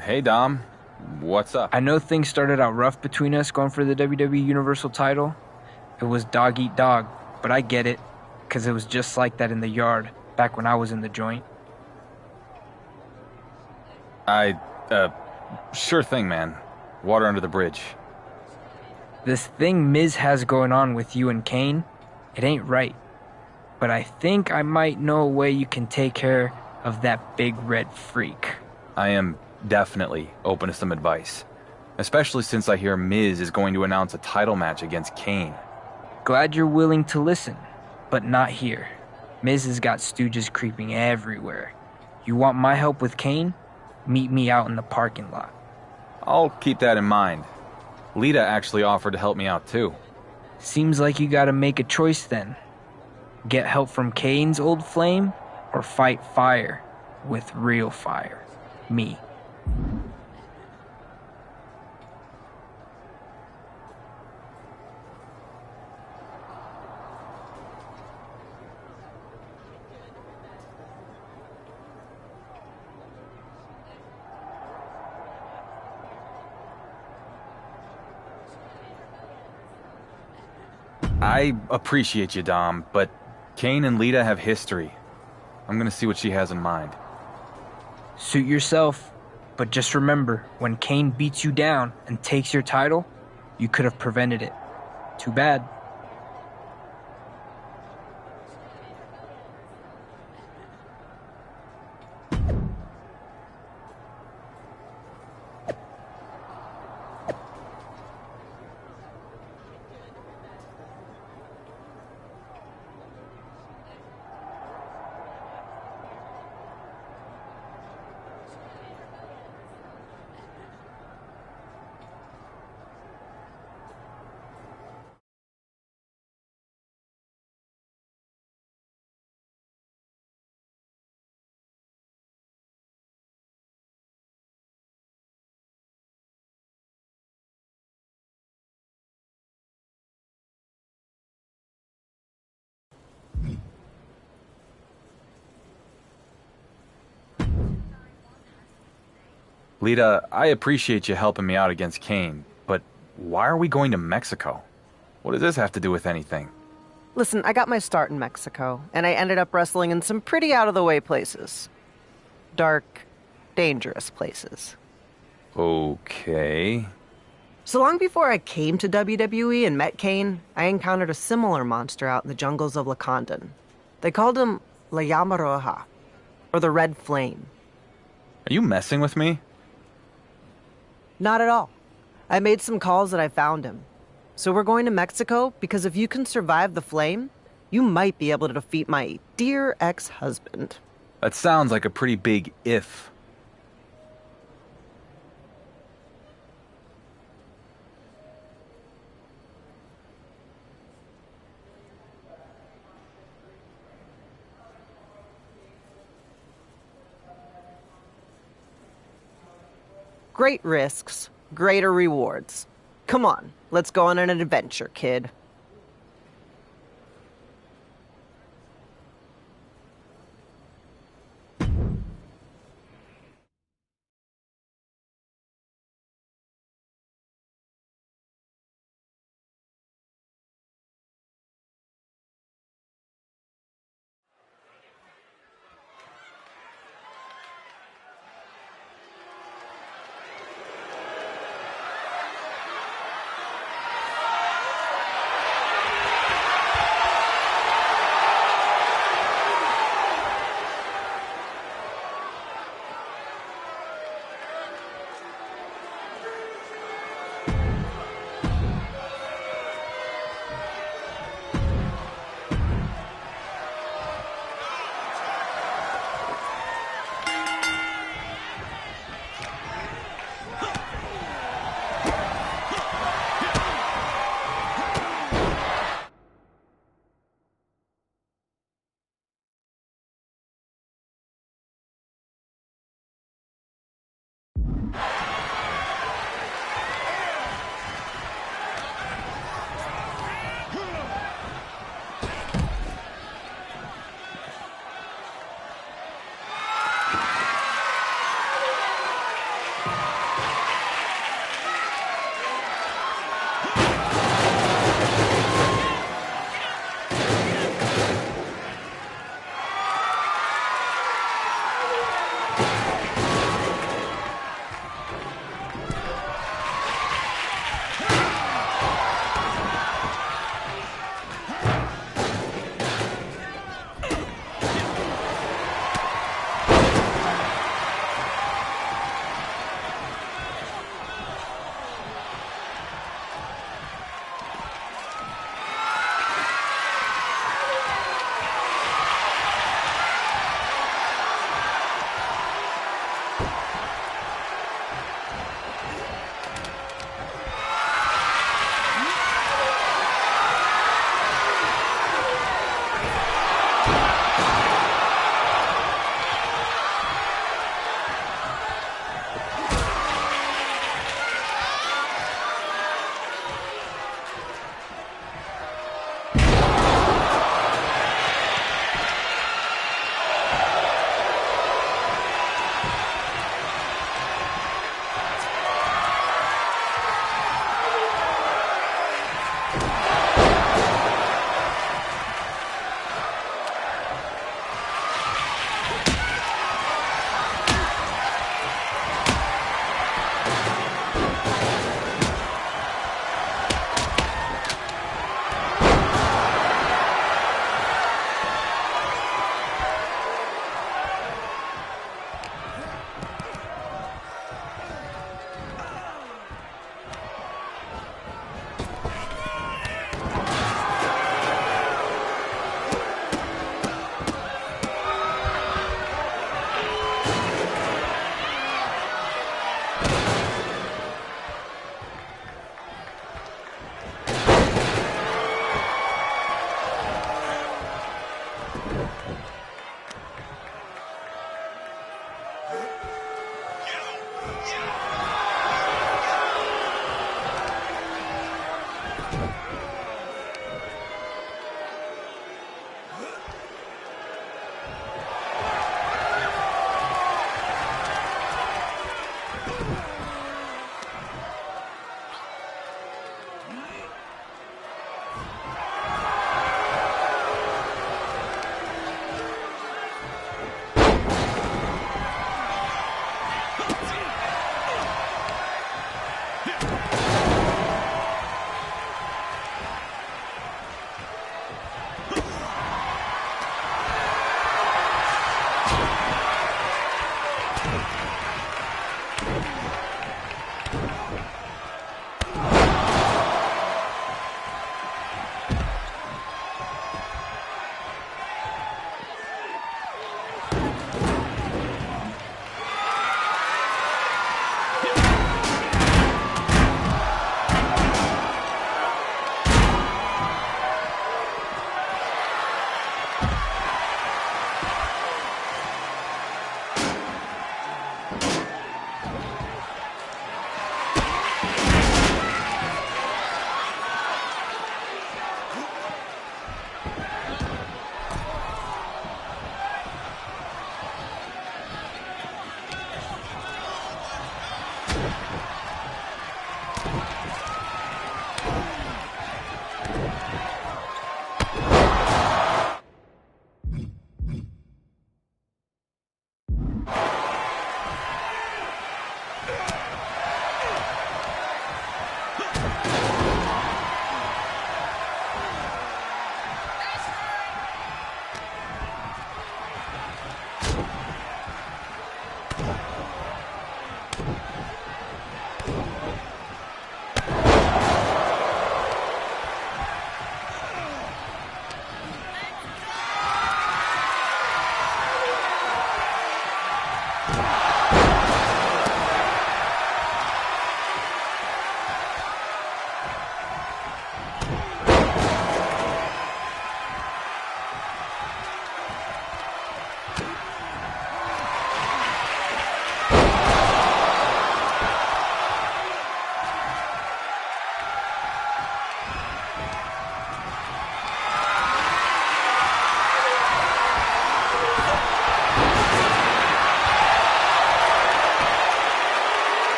Hey, Dom. What's up? I know things started out rough between us going for the WWE Universal title. It was dog eat dog, but I get it, because it was just like that in the yard, back when I was in the joint. Sure thing, man. Water under the bridge. This thing Miz has going on with you and Kane, it ain't right. But I think I might know a way you can take care of that big red freak. I am definitely open to some advice, especially since I hear Miz is going to announce a title match against Kane. Glad you're willing to listen, but not here. Miz has got stooges creeping everywhere. You want my help with Kane? Meet me out in the parking lot. I'll keep that in mind. Lita actually offered to help me out too. Seems like you gotta make a choice then. Get help from Kane's old flame, or fight fire with real fire. Me. I appreciate you, Dom, but Kane and Lita have history. I'm gonna see what she has in mind. Suit yourself, but just remember, when Kane beats you down and takes your title, you could have prevented it. Too bad. Lita, I appreciate you helping me out against Kane, but why are we going to Mexico? What does this have to do with anything? Listen, I got my start in Mexico, and I ended up wrestling in some pretty out-of-the-way places. Dark, dangerous places. Okay. So long before I came to WWE and met Kane, I encountered a similar monster out in the jungles of Lacandon. They called him La Llama Roja, or the Red Flame. Are you messing with me? Not at all. I made some calls that I found him. So we're going to Mexico because if you can survive the flame, you might be able to defeat my dear ex-husband. That sounds like a pretty big if. Great risks, greater rewards. Come on, let's go on an adventure, kid.